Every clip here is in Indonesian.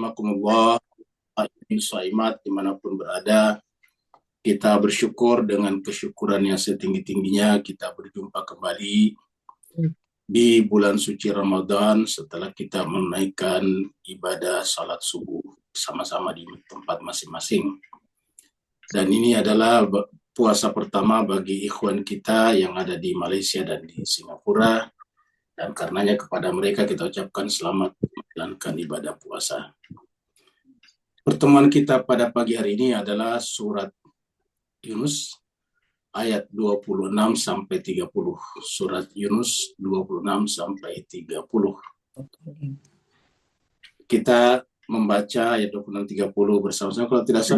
rahimakumullah, Saimat dimanapun berada, kita bersyukur dengan kesyukuran yang setinggi-tingginya kita berjumpa kembali di bulan suci Ramadan setelah kita menaikkan ibadah salat subuh sama-sama di tempat masing-masing. Dan ini adalah puasa pertama bagi ikhwan kita yang ada di Malaysia dan di Singapura. Dan karenanya kepada mereka kita ucapkan selamat menjalankan ibadah puasa. Pertemuan kita pada pagi hari ini adalah surat Yunus ayat 26 sampai 30. Surat Yunus 26 sampai 30. Kita membaca ayat 26 30 bersama-sama. Kalau tidak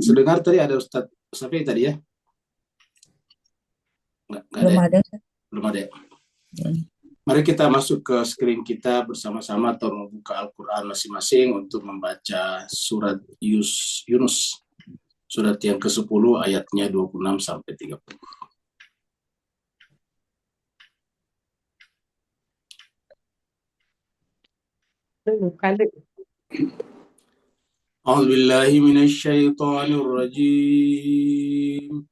sedengar tadi ada Ustaz Safi tadi ya? Belum ada. Mari kita masuk ke screen kita bersama-sama atau membuka Al-Quran masing-masing untuk membaca surat Yunus. Surat yang ke-10 ayatnya 26 sampai 30. A'udzubillahi minasyaitonirrajim.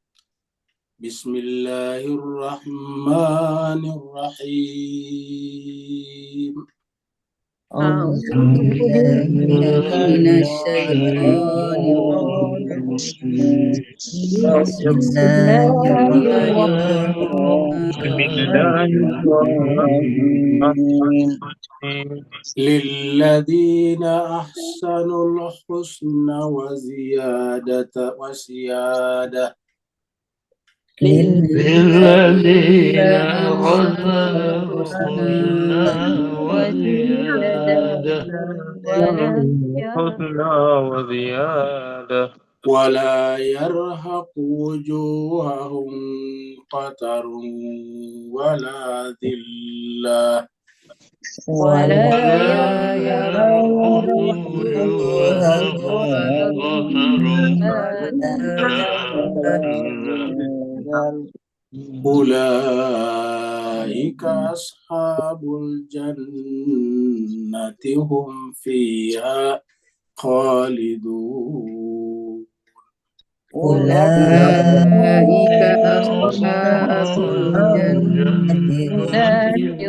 Bismillahirrahmanirrahim. Lilladzina ahsanul husna wa ziyadata wa ziyadah. للذين أحسنوا الحسنى وزيادة ولا يرهق وجوههم قتر ولا ذلة ولا يرهق وجوههم أولئك أصحاب الجنة هم فيها خالدون أولئك أصحاب الجنة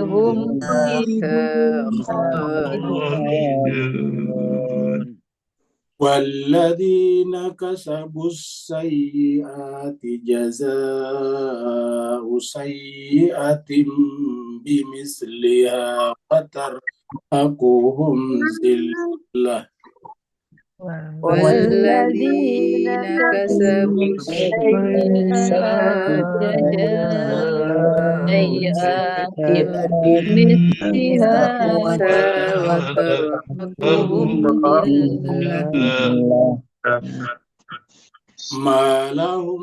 هم فيها خالدون والذين كسبوا السيئات جزاء سيئة بمثلها وترهقهم ذلة والذين كسبوا السيئات جزاء بمثلها وترهقهم ذلة ما لهم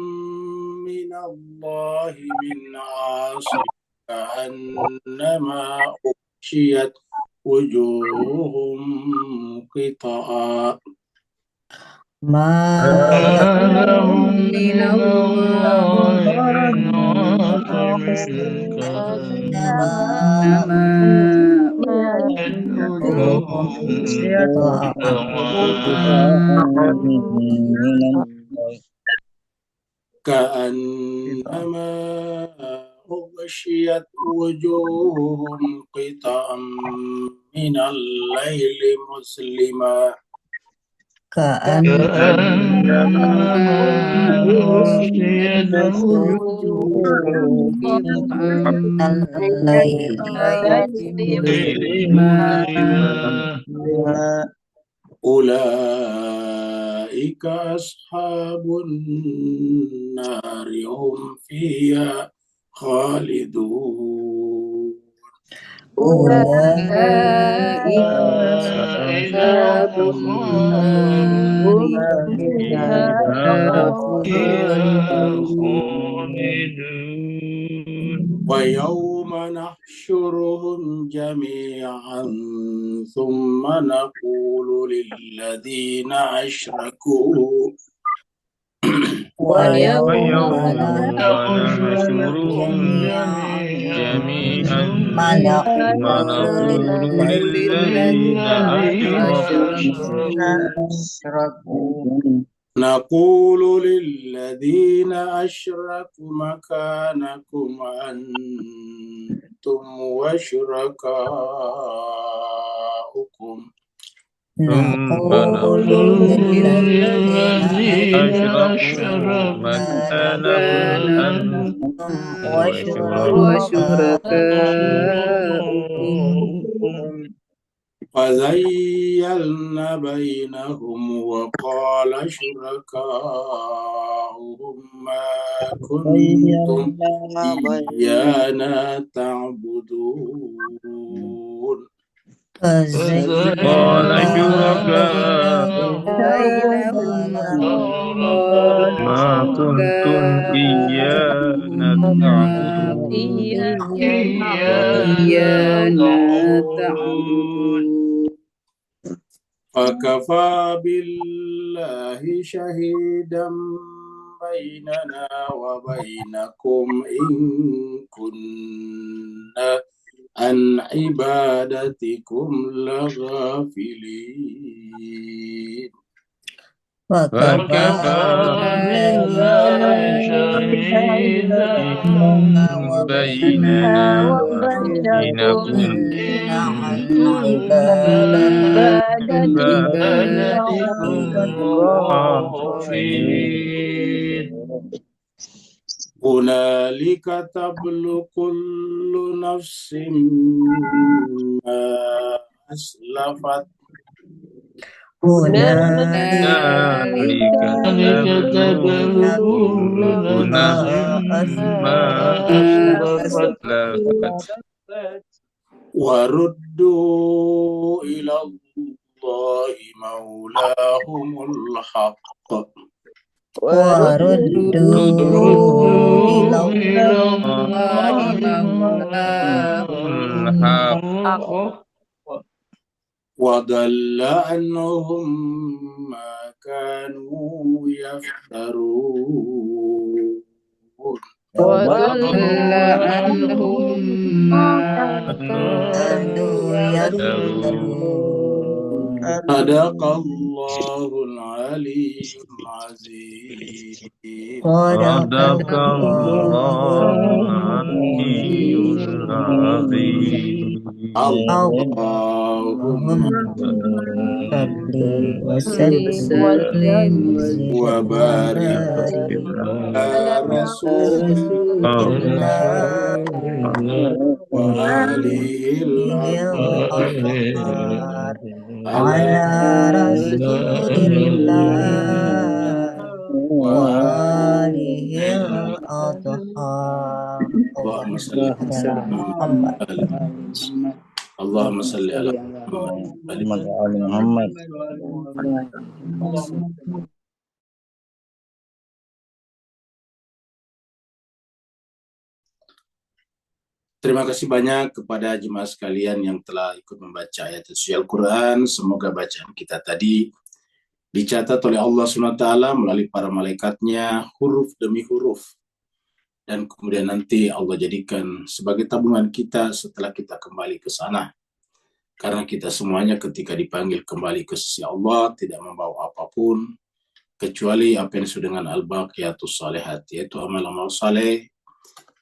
من الله من عاصم كأنما أغشيت وجوههم قطعا ما لهم من الله من عاصم كأنما كأنما أغشيت وجوههم قطعا من الليل مظلما كأنما أغشيت وجوههم قطعا من الليل مظلما أولئك أصحاب النار هم فيها خالدون أولئك أصحاب النار هم فيها خالدون ويوم نحشرهم جميعا ثم نقول للذين أشركوا ويوم نحشرهم جميعا جميعا ما ما نقول للذين أشركوا نقول للذين أشركوا مكانكم أنتم وشركاؤكم نقول للذين أشركوا مكانكم أنتم وشركاؤكم فزيلنا بينهم وقال شركاؤهم ما كنتم إيانا تعبدون قال شركاؤهم ما كنتم إيانا تعبدون فكفى بالله شهيدا بيننا وبينكم إن كنا عن عبادتكم لغافلين فكفى بالله شهيدا بيننا وبينكم إن كنا عبادتكم غافلين هنالك تبلو كل نفس ما أسلفت هنالك تبلو كل نفس ما أسلفت وردوا إلى الله مولاهم الحق وردوا إلى الله الحق وضل عنهم ما كانوا يفترون وضل عنهم ما كانوا يفترون صدق الله العلي العظيم صدق الله العلي العظيم اللهم صل وسلم وبارك على رسول الله وآله الأطهار على رسول الله وآله الأطهار اللهم صل على محمد اللهم صل على محمد Terima kasih banyak kepada jemaah sekalian yang telah ikut membaca ayat suci Al-Quran. Semoga bacaan kita tadi dicatat oleh Allah SWT melalui para malaikatnya huruf demi huruf. Dan kemudian nanti Allah jadikan sebagai tabungan kita setelah kita kembali ke sana. Karena kita semuanya ketika dipanggil kembali ke sisi Allah tidak membawa apapun kecuali apa yang disebut dengan al-baqiyatus salihat, yaitu amal-amal saleh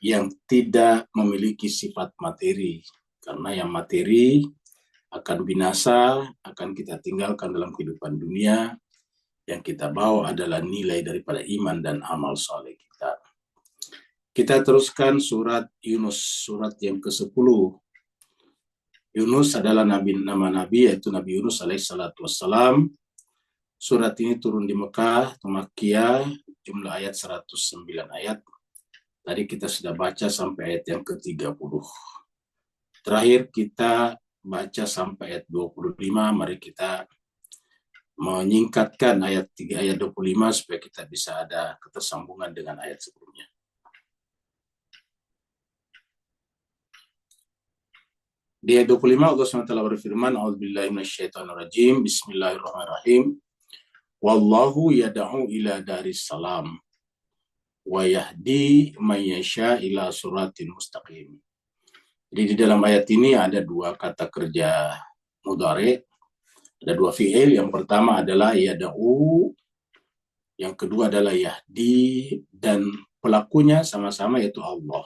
yang tidak memiliki sifat materi. Karena yang materi akan binasa, akan kita tinggalkan dalam kehidupan dunia. Yang kita bawa adalah nilai daripada iman dan amal saleh kita. Kita teruskan surat Yunus, surat yang ke-10. Yunus adalah nama Nabi, yaitu Nabi Yunus alaihissalatu wassalam. Surat ini turun di Mekah, atau Makkiyah, jumlah ayat 109 ayat. Tadi kita sudah baca sampai ayat yang ke-30. Terakhir kita baca sampai ayat 25. Mari kita menyingkatkan ayat 25 supaya kita bisa ada ketersambungan dengan ayat sebelumnya. Di ayat 25 Allah SWT berfirman, A'udzubillahi minasyaitonirrajim, Bismillahirrahmanirrahim. Wallahu yad'u ila daris salam wa yahdi man yasha ila siratin mustaqim. Jadi di dalam ayat ini ada dua kata kerja mudhari, ada dua fi'il. Yang pertama adalah yada'u, yang kedua adalah yahdi, dan pelakunya sama-sama yaitu Allah.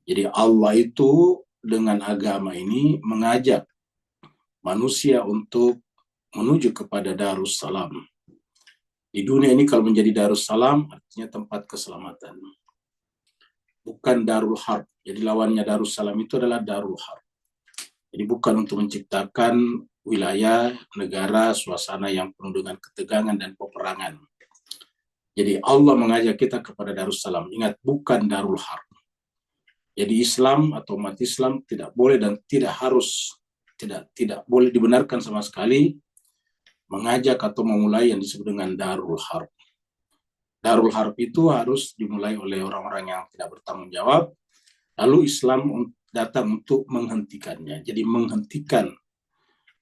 Jadi Allah itu dengan agama ini mengajak manusia untuk menuju kepada Darussalam. Di dunia ini kalau menjadi Darussalam artinya tempat keselamatan. Bukan Darul Harb. Jadi lawannya Darussalam itu adalah Darul Harb. Jadi bukan untuk menciptakan wilayah, negara, suasana yang penuh dengan ketegangan dan peperangan. Jadi Allah mengajak kita kepada Darussalam. Ingat, bukan Darul Harb. Jadi Islam atau umat Islam tidak boleh dan tidak harus, tidak boleh dibenarkan sama sekali mengajak atau memulai yang disebut dengan Darul Harb. Darul Harb itu harus dimulai oleh orang-orang yang tidak bertanggung jawab, lalu Islam datang untuk menghentikannya. Jadi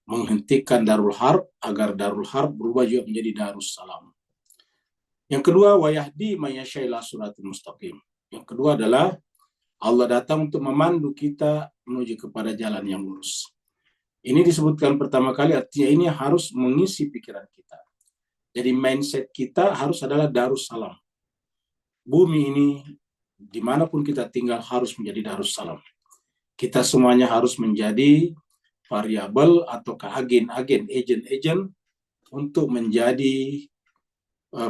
menghentikan Darul Harb agar Darul Harb berubah juga menjadi Darussalam. Yang kedua, wa yahdi may yasha ila siratal mustaqim. Yang kedua adalah Allah datang untuk memandu kita menuju kepada jalan yang lurus. Ini disebutkan pertama kali, artinya ini harus mengisi pikiran kita. Jadi mindset kita harus adalah Darussalam. Bumi ini, dimanapun kita tinggal, harus menjadi Darussalam. Kita semuanya harus menjadi variabel atau agen-agen, agent untuk menjadi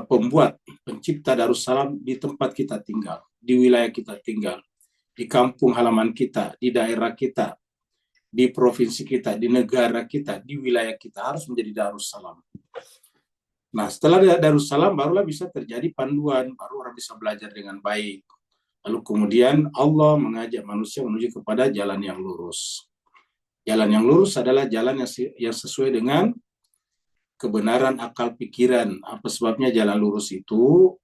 pembuat, pencipta Darussalam di tempat kita tinggal, di wilayah kita tinggal, di kampung halaman kita, di daerah kita, di provinsi kita, di negara kita, di wilayah kita, harus menjadi Darussalam. Nah, setelah Darussalam barulah bisa terjadi panduan, baru orang bisa belajar dengan baik. Lalu kemudian Allah mengajak manusia menuju kepada jalan yang lurus. Jalan yang lurus adalah jalan yang sesuai dengan kebenaran akal pikiran. Apa sebabnya jalan lurus itu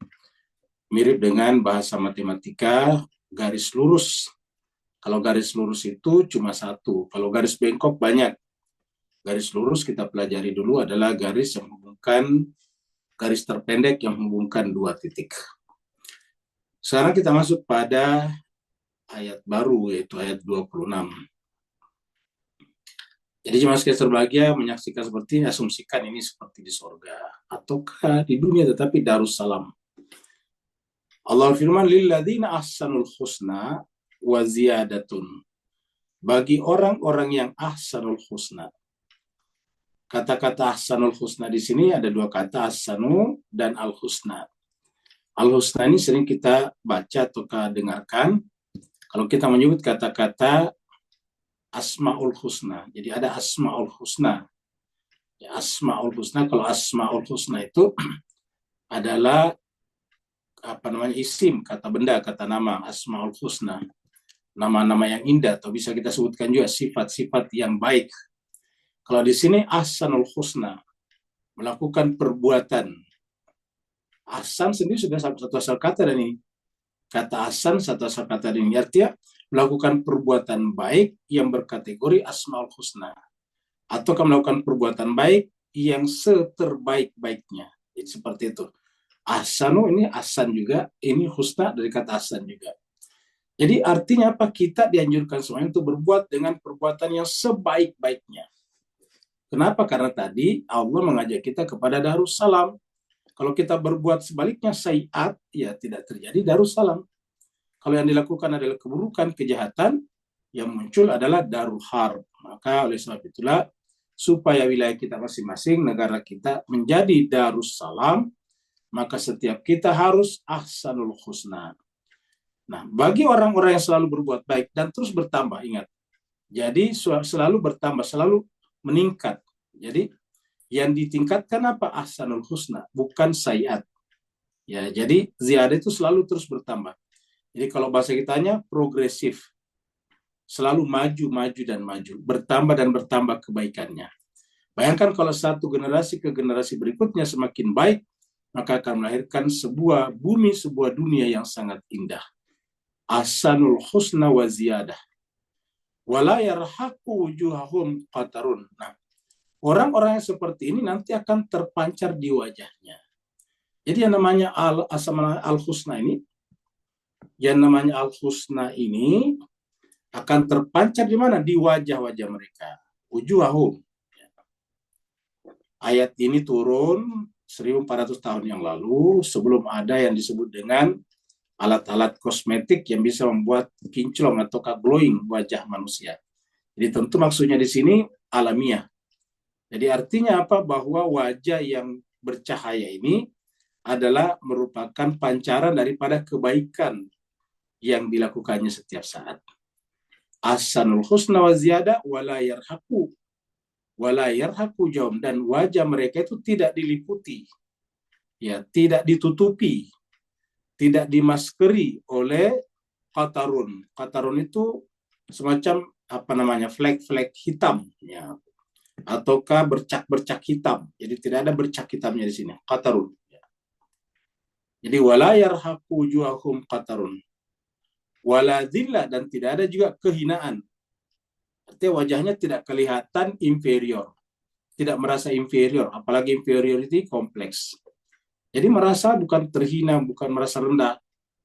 mirip dengan bahasa matematika, garis lurus. Kalau garis lurus itu cuma satu, kalau garis bengkok banyak. Garis lurus kita pelajari dulu adalah garis yang menghubungkan, garis terpendek yang menghubungkan dua titik. Sekarang kita masuk pada ayat baru, yaitu ayat 26. Jadi jemaah sekalian berbahagia menyaksikan seperti ini, asumsikan ini seperti di surga ataukah di dunia tetapi Darussalam. Allah firman, lilladzina ahsanul husna wa ziyadatun. Bagi orang-orang yang ahsanul husna. Kata-kata ahsanul husna di sini ada dua kata, ahsanu dan al-husna. Al-husna ini sering kita baca atau dengarkan kalau kita menyebut kata-kata asmaul husna. Jadi ada asmaul husna. Ya, asmaul husna, kalau asmaul husna itu adalah isim, kata benda, kata nama, asmaul husna. Nama-nama yang indah, atau bisa kita sebutkan juga sifat-sifat yang baik. Kalau di sini ahsanul husna, melakukan perbuatan. Ahsan sendiri sudah satu asal kata, dan ini kata ahsan satu asal kata ini artinya melakukan perbuatan baik yang berkategori asmaul husna, atau melakukan perbuatan baik yang seterbaik-baiknya. Jadi seperti itu. Ahsanu ini ahsan juga, ini husna dari kata ahsan juga. Jadi artinya apa? Kita dianjurkan semuanya untuk berbuat dengan perbuatan yang sebaik-baiknya. Kenapa? Karena tadi Allah mengajak kita kepada Darussalam. Kalau kita berbuat sebaliknya sayiat, ya tidak terjadi Darussalam. Kalau yang dilakukan adalah keburukan, kejahatan, yang muncul adalah Darul Harb. Maka oleh sebab itulah, supaya wilayah kita masing-masing, negara kita menjadi Darussalam, maka setiap kita harus ahsanul husna. Nah, bagi orang-orang yang selalu berbuat baik dan terus bertambah, ingat. Jadi selalu bertambah, selalu meningkat. Jadi yang ditingkatkan apa? Ahsanul husna, bukan sayiat. Ya, jadi ziyadah itu selalu terus bertambah. Jadi kalau bahasa kitanya progresif. Selalu maju dan maju, bertambah dan bertambah kebaikannya. Bayangkan kalau satu generasi ke generasi berikutnya semakin baik, maka akan melahirkan sebuah bumi, sebuah dunia yang sangat indah. Ahsanul husna wa ziyadah. Wala yarhaqu wujuhahum qatarun. Nah, orang-orang yang seperti ini nanti akan terpancar di wajahnya. Jadi yang namanya al-husna ini, akan terpancar di mana? Di wajah-wajah mereka. Wujuhahum. Ayat ini turun 1400 tahun yang lalu, sebelum ada yang disebut dengan alat-alat kosmetik yang bisa membuat kinclong atau glowing wajah manusia. Jadi tentu maksudnya di sini alamiah. Jadi artinya apa? Bahwa wajah yang bercahaya ini adalah merupakan pancaran daripada kebaikan yang dilakukannya setiap saat. Ahsanul husna wa ziyada wala yarhaqu jawm, dan wajah mereka itu tidak diliputi, ya, tidak ditutupi, tidak dimaskeri oleh qatarun. Qatarun itu semacam apa namanya, flek-flek hitam, ya, ataukah bercak-bercak hitam. Jadi tidak ada bercak hitamnya di sini, qatarun. Jadi wala yarhaqu wujuhahum qatarun wala dhillah, dan tidak ada juga kehinaan. Artinya wajahnya tidak kelihatan inferior, tidak merasa inferior, apalagi inferiority kompleks. Jadi merasa bukan terhina, bukan merasa rendah,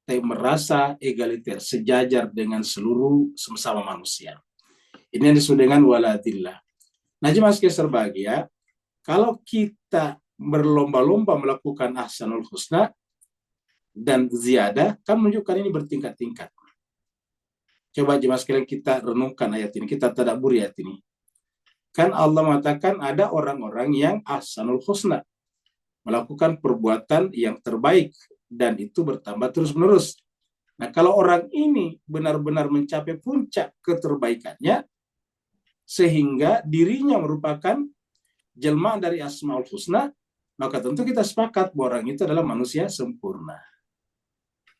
tapi merasa egaliter, sejajar dengan seluruh sesama manusia. Ini yang disebut dengan waladillah. Nah, jemaah sekalian berbahagia, kalau kita berlomba-lomba melakukan ahsanul husna dan ziyadah, kan menunjukkan ini bertingkat-tingkat. Coba jemaah sekalian kita renungkan ayat ini, kita tadabburi ayat ini. Kan Allah mengatakan ada orang-orang yang ahsanul husna, melakukan perbuatan yang terbaik, dan itu bertambah terus-menerus. Nah, kalau orang ini benar-benar mencapai puncak keterbaikannya, sehingga dirinya merupakan jelmaan dari Asmaul Husna, maka tentu kita sepakat bahwa orang itu adalah manusia sempurna.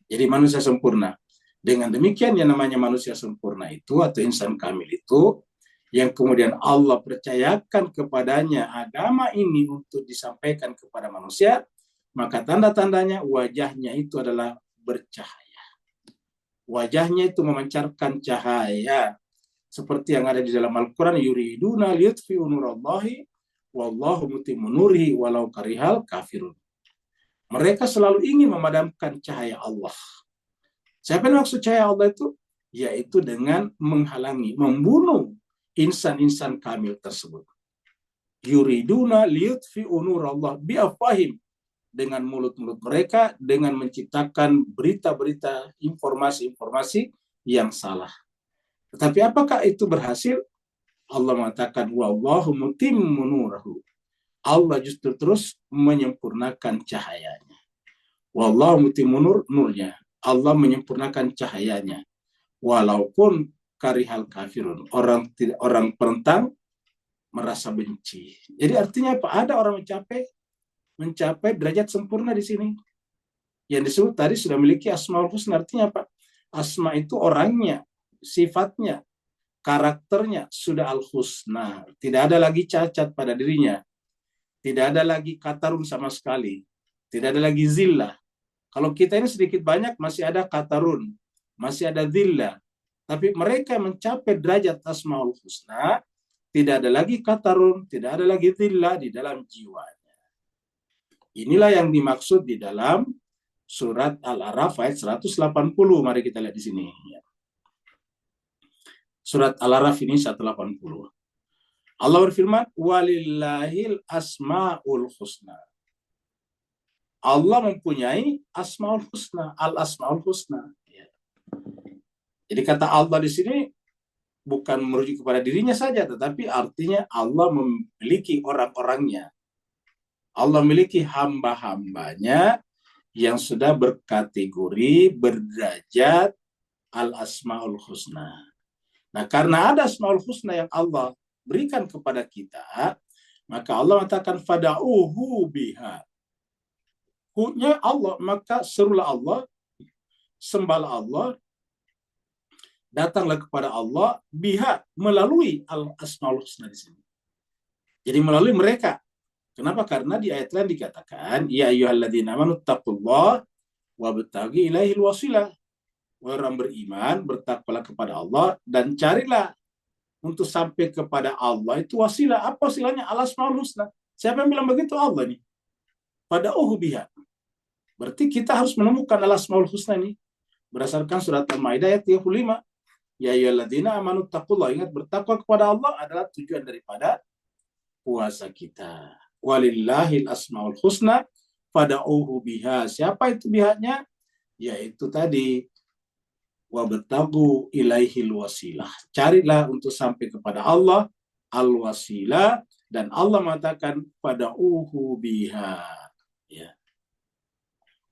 Jadi manusia sempurna. Dengan demikian yang namanya manusia sempurna itu, atau insan kamil itu, yang kemudian Allah percayakan kepadanya agama ini untuk disampaikan kepada manusia, maka tanda-tandanya wajahnya itu adalah bercahaya. Wajahnya itu memancarkan cahaya. Seperti yang ada di dalam Al-Quran, yuriduna liyutfi'u nurallahi wallahu mutimmu nurihi walau karihal kafirun. Mereka selalu ingin memadamkan cahaya Allah. Siapa yang maksud cahaya Allah itu? Yaitu dengan menghalangi, membunuh insan-insan kamil tersebut. Yuriduna liyutfi'u nurallah biafwahim, dengan mulut-mulut mereka, dengan menciptakan berita-berita, informasi-informasi yang salah. Tetapi apakah itu berhasil? Allah mengatakan wallahu mutimmu nurahu. Allah justru terus menyempurnakan cahayanya. Wallahu mutimmu nurnya. Allah menyempurnakan cahayanya. Walaupun karihal kafirun, orang penentang merasa benci. Jadi artinya apa? Ada orang mencapai derajat sempurna di sini. Yang disebut tadi sudah memiliki asmaul husna. Artinya apa? Asma itu orangnya, sifatnya, karakternya sudah al-husna. Tidak ada lagi cacat pada dirinya. Tidak ada lagi katarun sama sekali. Tidak ada lagi zillah. Kalau kita ini sedikit banyak masih ada katarun, masih ada zillah. Tapi mereka mencapai derajat asmaul husna, tidak ada lagi katarun, tidak ada lagi zillah di dalam jiwanya. Inilah yang dimaksud di dalam surat Al-A'raf ayat 180. Mari kita lihat di sini. Surat Al-A'raf ini 180. Allah berfirman, walillahil asmaul husna. Allah mempunyai asmaul husna, al-asmaul husna. Jadi kata Allah di sini bukan merujuk kepada dirinya saja, tetapi artinya Allah memiliki orang-orangnya. Allah memiliki hamba-hambanya yang sudah berkategori, berderajat al-asmaul husna. Nah, karena ada asmaul husna yang Allah berikan kepada kita, maka Allah mengatakan fada'uhu biha. Hu-nya Allah, maka serulah Allah, sembahlah Allah, datanglah kepada Allah biha, melalui al-asmaul husna di sini. Jadi melalui mereka. Kenapa? Karena di ayat lain dikatakan, ya ayyuhalladzina amanu taqullaha wabtaghi ilaihil wasilah. Orang beriman, bertakwalah kepada Allah dan carilah untuk sampai kepada Allah itu wasilah. Apa wasilahnya? Al-asmaul husna. Siapa yang bilang begitu? Allah nih. Pada biha. Berarti kita harus menemukan al-asmaul husna ini berdasarkan surat Al-Maidah ayat 35. Ya ayyuhalladzina amanu taqullah, ingat bertakwa kepada Allah adalah tujuan daripada puasa kita. Walillahil asmaul husna fad'uhu biha. Siapa itu bihanya? Yaitu tadi wabtagu ilaihil wasilah. Carilah untuk sampai kepada Allah al-wasilah, dan Allah mengatakan fad'uhu biha. Ya.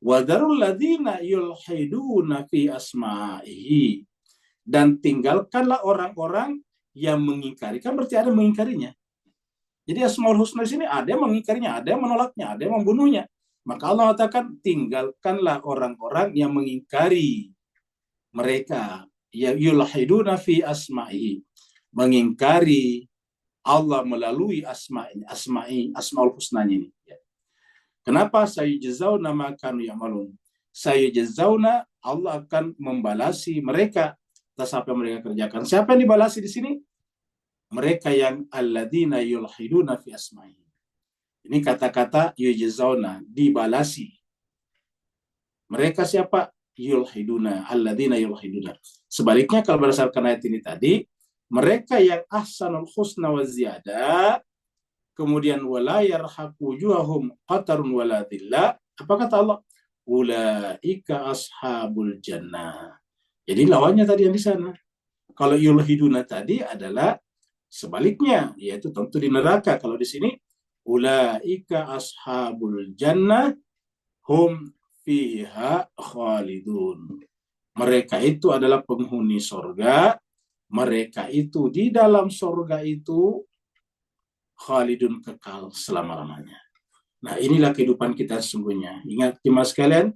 Wadarul ladzina yulhiduna fi asma'ihi, dan tinggalkanlah orang-orang yang mengingkari. Kan berarti ada mengingkarinya. Jadi Asmaul Husna di sini ada yang mengingkarinya, ada yang menolaknya, ada yang membunuhnya. Maka Allah mengatakan tinggalkanlah orang-orang yang mengingkari mereka. Ya yulhiduna fi asma'ihi, mengingkari Allah melalui asmaul husnanya ini. Kenapa? Sayujzauna ma kanu ya'malun. Sayujzauna, Allah akan membalasi mereka atas apa yang mereka kerjakan. Siapa yang dibalasi di sini? Mereka yang alladzina yulhiduna fi asma'i. Ini kata-kata yujzauna, dibalasi. Mereka siapa? Yulhiduna, alladzina yulhiduna. Sebaliknya kalau berdasarkan ayat ini tadi, mereka yang ahsanul husna wa ziyadah, kemudian wala yarhaqu wujuhahum qatarun wala dhillah. Apa kata Allah? Ulaika ashabul jannah. Jadi lawannya tadi yang di sana. Kalau yulhiduna tadi adalah sebaliknya, yaitu tentu di neraka. Kalau di sini ulaika ashabul jannah hum fiha khalidun. Mereka itu adalah penghuni sorga. Mereka itu di dalam sorga itu khalidun, kekal selama-lamanya. Nah, inilah kehidupan kita sesungguhnya. Ingat jemaah sekalian,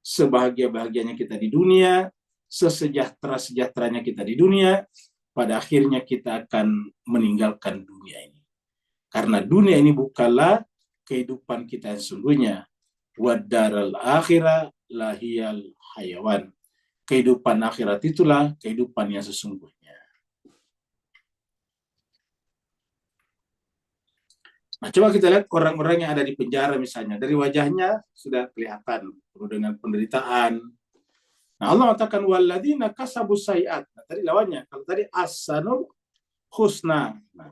sebahagia-bahagianya kita di dunia, sesejahtera-sejahteranya kita di dunia, pada akhirnya kita akan meninggalkan dunia ini. Karena dunia ini bukanlah kehidupan kita yang sesungguhnya. Wadaral akhirah lahiyal hayawan. Kehidupan akhirat itulah kehidupan yang sesungguhnya. Nah, coba kita lihat orang-orang yang ada di penjara misalnya. Dari wajahnya sudah kelihatan penuh dengan penderitaan. Nah, Allah mengatakan walladzina kasabus sayiat. Nah, tadi lawannya. Kalau tadi ahsanul husna. Nah,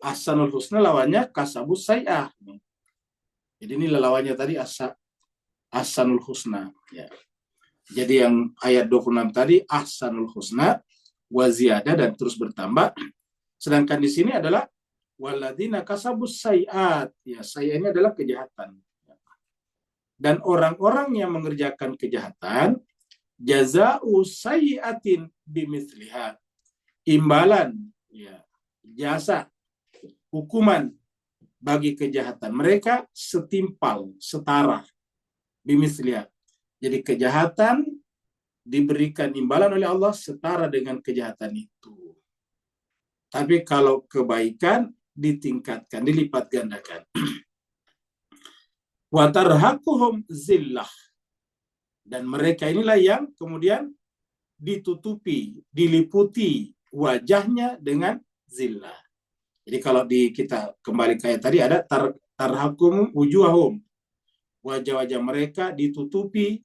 ahsanul husna lawannya kasabus sayiat. Jadi ini lawannya tadi ahsanul husna. Ya. Jadi yang ayat 26 tadi ahsanul husna wa ziyadah, dan terus bertambah. Sedangkan di sini adalah walladzina kasabus sayiat. Ya, sayiat ini adalah kejahatan. Dan orang-orang yang mengerjakan kejahatan, jaza'u sayyi'atin bimithliha. Imbalan, ya, jasa, hukuman bagi kejahatan mereka setimpal, setara, bimithliha. Jadi kejahatan diberikan imbalan oleh Allah setara dengan kejahatan itu. Tapi kalau kebaikan ditingkatkan, dilipat gandakan. Wa tarhaquhum zillah. Dan mereka inilah yang kemudian ditutupi, diliputi wajahnya dengan zillah. Jadi kalau kita kembali ke ayat tadi ada tarhaquhum wujuhahum. Wajah-wajah mereka ditutupi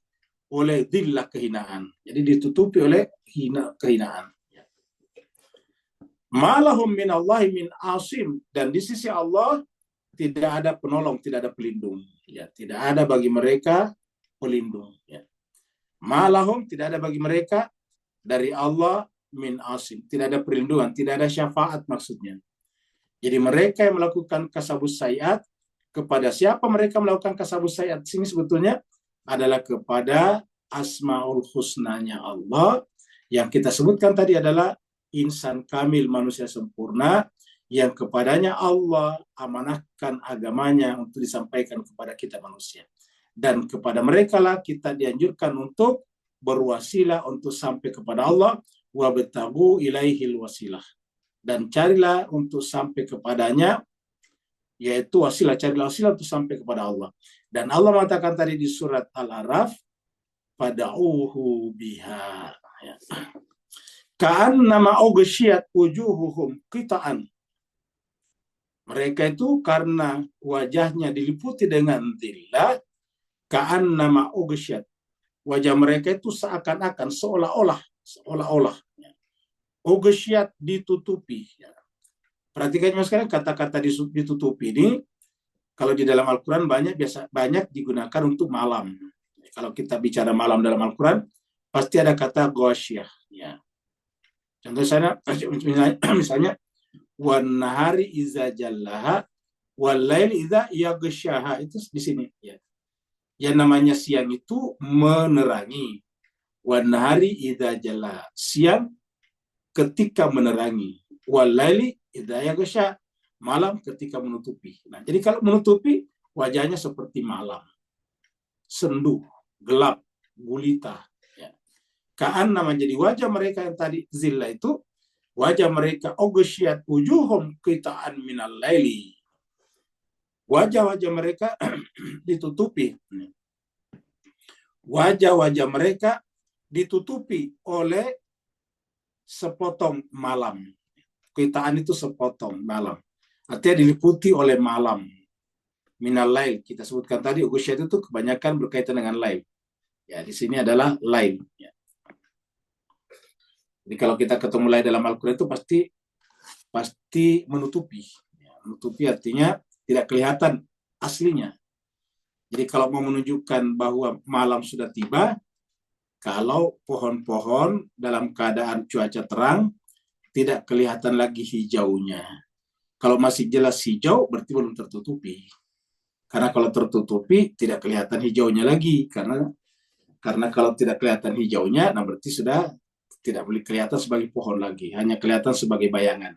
oleh zillah, kehinaan. Jadi ditutupi oleh kehinaan. Malahum minallahi min asim, dan di sisi Allah tidak ada penolong, tidak ada pelindung. Ya, tidak ada bagi mereka pelindung. Ya. Malahum, tidak ada bagi mereka dari Allah min asim, tidak ada perlindungan, tidak ada syafaat maksudnya. Jadi mereka yang melakukan kasabus sayiat, kepada siapa mereka melakukan kasabus sayiat sini sebetulnya adalah kepada asmaul husnanya Allah, yang kita sebutkan tadi adalah insan kamil, manusia sempurna, yang kepadanya Allah amanahkan agamanya untuk disampaikan kepada kita manusia. Dan kepada mereka lah kita dianjurkan untuk berwasilah untuk sampai kepada Allah, wabtagu ilaihil wasilah. Dan carilah untuk sampai kepadanya, yaitu wasilah, carilah wasilah untuk sampai kepada Allah. Dan Allah mengatakan tadi di surat Al-A'raf, fad'uhu biha. Ya. Ka'annama ughsyiyat wujuhuhum qita'an. Mereka itu karena wajahnya diliputi dengan dhillah, ka'annama ughsyiyat. Wajah mereka itu seakan-akan, seolah-olah Ughsyiyat, ditutupi. Ya. Perhatikan mas sekalian, kata-kata ditutupi ini kalau di dalam Al-Quran banyak digunakan untuk malam. Kalau kita bicara malam dalam Al-Quran, pasti ada kata ghasyiyah. Ya. Contoh saya, misalnya wan nahari iza jallaha wal laili iza yaghsyaha, itu di sini. Ya. Yang namanya siang itu menerangi. Wan nahari iza jallaha, siang ketika menerangi. Wal laili idza yaghsha, malam ketika menutupi. Nah, jadi kalau menutupi wajahnya seperti malam. Sendu, gelap, gulita, ya. Ka'an nama, jadi wajah mereka yang tadi zillah itu, wajah mereka ughsyiyat wujuhum qita'an minal laili. Wajah-wajah mereka ditutupi. Wajah-wajah mereka ditutupi oleh sepotong malam. Qitaan itu sepotong malam. Artinya diliputi oleh malam. Minal lail, kita sebutkan tadi ughsyiyat itu kebanyakan berkaitan dengan lail. Ya, di sini adalah lail. Ya. Jadi kalau kita ketemu lail dalam Al-Quran itu pasti menutupi. Ya, menutupi artinya tidak kelihatan aslinya. Jadi kalau mau menunjukkan bahwa malam sudah tiba, kalau pohon-pohon dalam keadaan cuaca terang, tidak kelihatan lagi hijaunya. Kalau masih jelas hijau, berarti belum tertutupi. Karena kalau tertutupi, tidak kelihatan hijaunya lagi. Karena kalau tidak kelihatan hijaunya, nah berarti sudah tidak boleh kelihatan sebagai pohon lagi. Hanya kelihatan sebagai bayangan.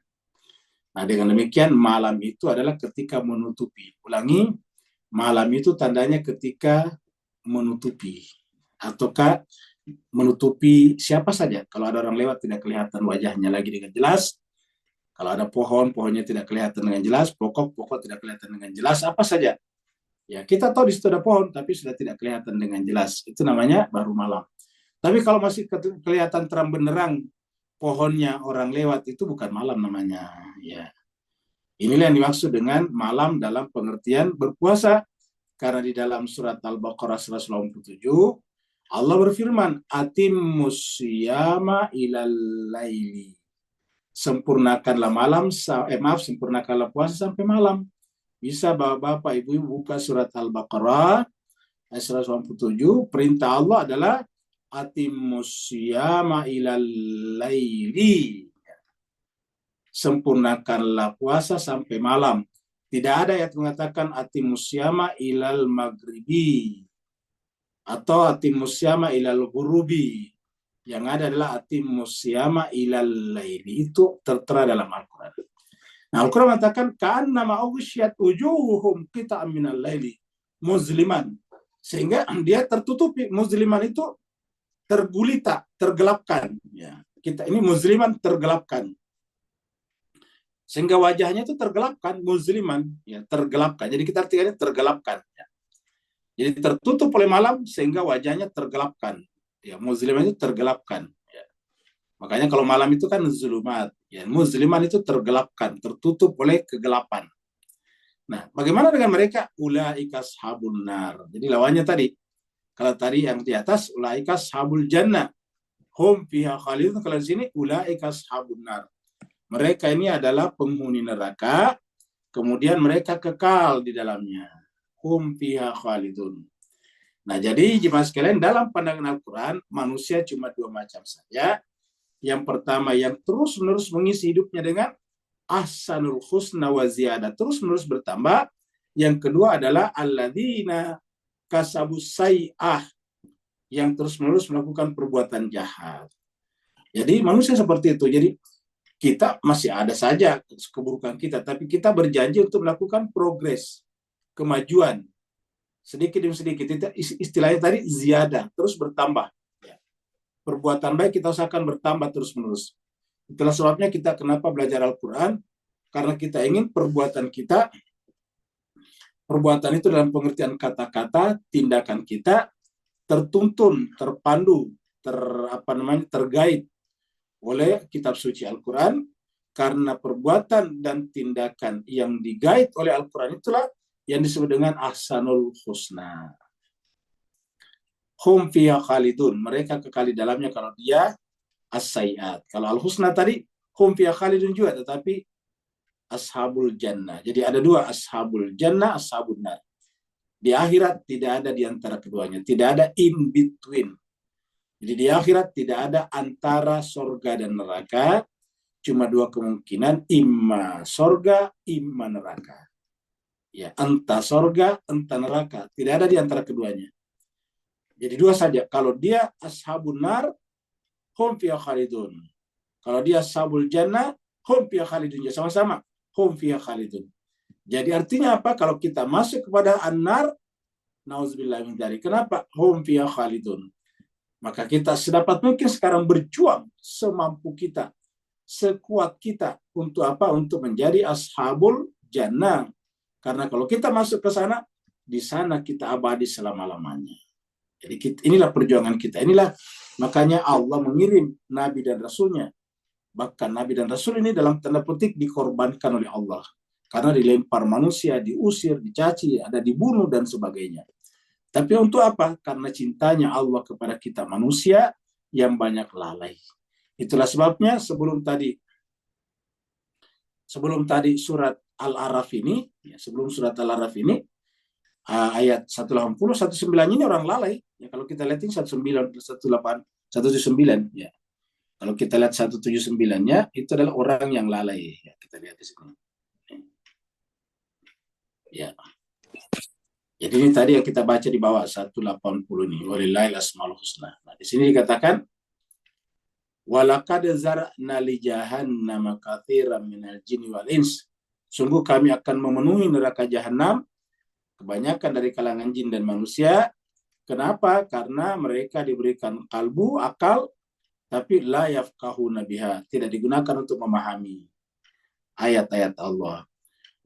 Nah, dengan demikian, malam itu adalah ketika menutupi. Ulangi, malam itu tandanya ketika menutupi. Ataukah menutupi siapa saja. Kalau ada orang lewat tidak kelihatan wajahnya lagi dengan jelas. Kalau ada pohon, pohonnya tidak kelihatan dengan jelas. Pokok tidak kelihatan dengan jelas. Apa saja. Ya, kita tahu di situ ada pohon, tapi sudah tidak kelihatan dengan jelas. Itu namanya baru malam. Tapi kalau masih kelihatan terang benderang pohonnya, orang lewat, itu bukan malam namanya. Ya. Inilah yang dimaksud dengan malam dalam pengertian berpuasa. Karena di dalam surat Al-Baqarah 187, Allah berfirman, atimmus siyama ilal laili. Sempurnakanlah sempurnakanlah puasa sampai malam. Bisa bapak ibu buka surat Al-Baqarah ayat 187, perintah Allah adalah atimmus siyama ilal laili. Sempurnakanlah puasa sampai malam. Tidak ada ayat mengatakan atimmus siyama ilal maghribi atau atimmus siyama ilal ghurubi. Yang ada adalah atimmus siyama ilal laili. Itu tertera dalam Al-Quran. Nah, Al-Quran mengatakan ka'annama ughsyiyat wujuhuhum qita'an minal laili muzliman. Sehingga dia tertutupi. Muzliman itu tergulita, tergelapkan. Ya. Kita ini muzliman, tergelapkan. Sehingga wajahnya itu tergelapkan, muzliman, ya, tergelapkan. Jadi kita artinya tergelapkan. Ya. Jadi tertutup oleh malam sehingga wajahnya tergelapkan. Ya, muzliman itu tergelapkan. Ya. Makanya kalau malam itu kan zulumat. Ya, muzliman itu tergelapkan, tertutup oleh kegelapan. Nah, bagaimana dengan mereka? Ulaika ashabun nar. Jadi lawannya tadi. Kalau tadi yang di atas, ulaika ashabul jannah. Hum fiha khalidun. Kalau di sini, ulaika ashabun nar. Mereka ini adalah penghuni neraka, kemudian mereka kekal di dalamnya. Hum fiha khalidun. Nah, jadi jemaah sekalian, dalam pandangan Al-Quran, manusia cuma dua macam saja. Yang pertama, yang terus-menerus mengisi hidupnya dengan ahsanul husna wa ziyadah, terus-menerus bertambah. Yang kedua adalah alladzina kasabus sayyi'ah, yang terus-menerus melakukan perbuatan jahat. Jadi manusia seperti itu. Jadi kita masih ada saja keburukan kita, tapi kita berjanji untuk melakukan progres, kemajuan, sedikit demi sedikit. Itu istilahnya tadi ziyadah, terus bertambah. Perbuatan baik kita usahakan bertambah terus-menerus. Itulah sebabnya kita kenapa belajar Al-Quran, karena kita ingin perbuatan itu dalam pengertian kata-kata, tindakan kita tertuntun, terpandu, tergait oleh kitab suci Al-Quran, karena perbuatan dan tindakan yang digait oleh Al-Quran itulah yang disebut dengan ahsanul husna. Hum fiha khalidun, mereka kekal di dalamnya kalau dia as-sayyi'at. Kalau al-husna tadi hum fiha khalidun juga, tetapi ashabul jannah. Jadi ada dua, ashabul jannah, ashabun nar. Di akhirat tidak ada di antara keduanya, tidak ada in between. Jadi di akhirat tidak ada antara sorga dan neraka, cuma dua kemungkinan, imma sorga, imma neraka. Ya, entah sorga, entah neraka, tidak ada di antara keduanya. Jadi dua saja. Kalau dia ashabun nar, hum fiha khalidun. Kalau dia ashabul jannah, hum fiha khalidun. Ya, sama-sama, hum fiha khalidun. Jadi artinya apa? Kalau kita masuk kepada an-nar, nauzubillah min dzalik. Kenapa? Hum fiha khalidun. Maka kita sedapat mungkin sekarang berjuang semampu kita, sekuat kita untuk apa? Untuk menjadi ashabul jannah. Karena kalau kita masuk ke sana, di sana kita abadi selama-lamanya. Jadi inilah perjuangan kita. Inilah makanya Allah mengirim Nabi dan Rasulnya. Bahkan Nabi dan Rasul ini dalam tanda petik dikorbankan oleh Allah. Karena dilempar manusia, diusir, dicaci, ada dibunuh dan sebagainya. Tapi untuk apa? Karena cintanya Allah kepada kita manusia yang banyak lalai. Itulah sebabnya sebelum tadi surat Al-A'raf ini, sebelum surat Al-A'raf ini, ayat 180, 109 ini orang lalai. Ya, kalau kita lihat ini 179, 179 ya. Kalau kita lihat 179-nya, itu adalah orang yang lalai. Ya, kita lihat di sini. Ya. Jadi ini tadi yang kita baca di bawah 180 ini. Walillahil asmaul husna. Nah, di sini dikatakan walaqad zara'na li jahannama katsiran minal jinni wal ins. Sungguh kami akan memenuhi neraka jahanam kebanyakan dari kalangan jin dan manusia. Kenapa? Karena mereka diberikan kalbu, akal, tapi la yafqahuna biha, tidak digunakan untuk memahami ayat-ayat Allah.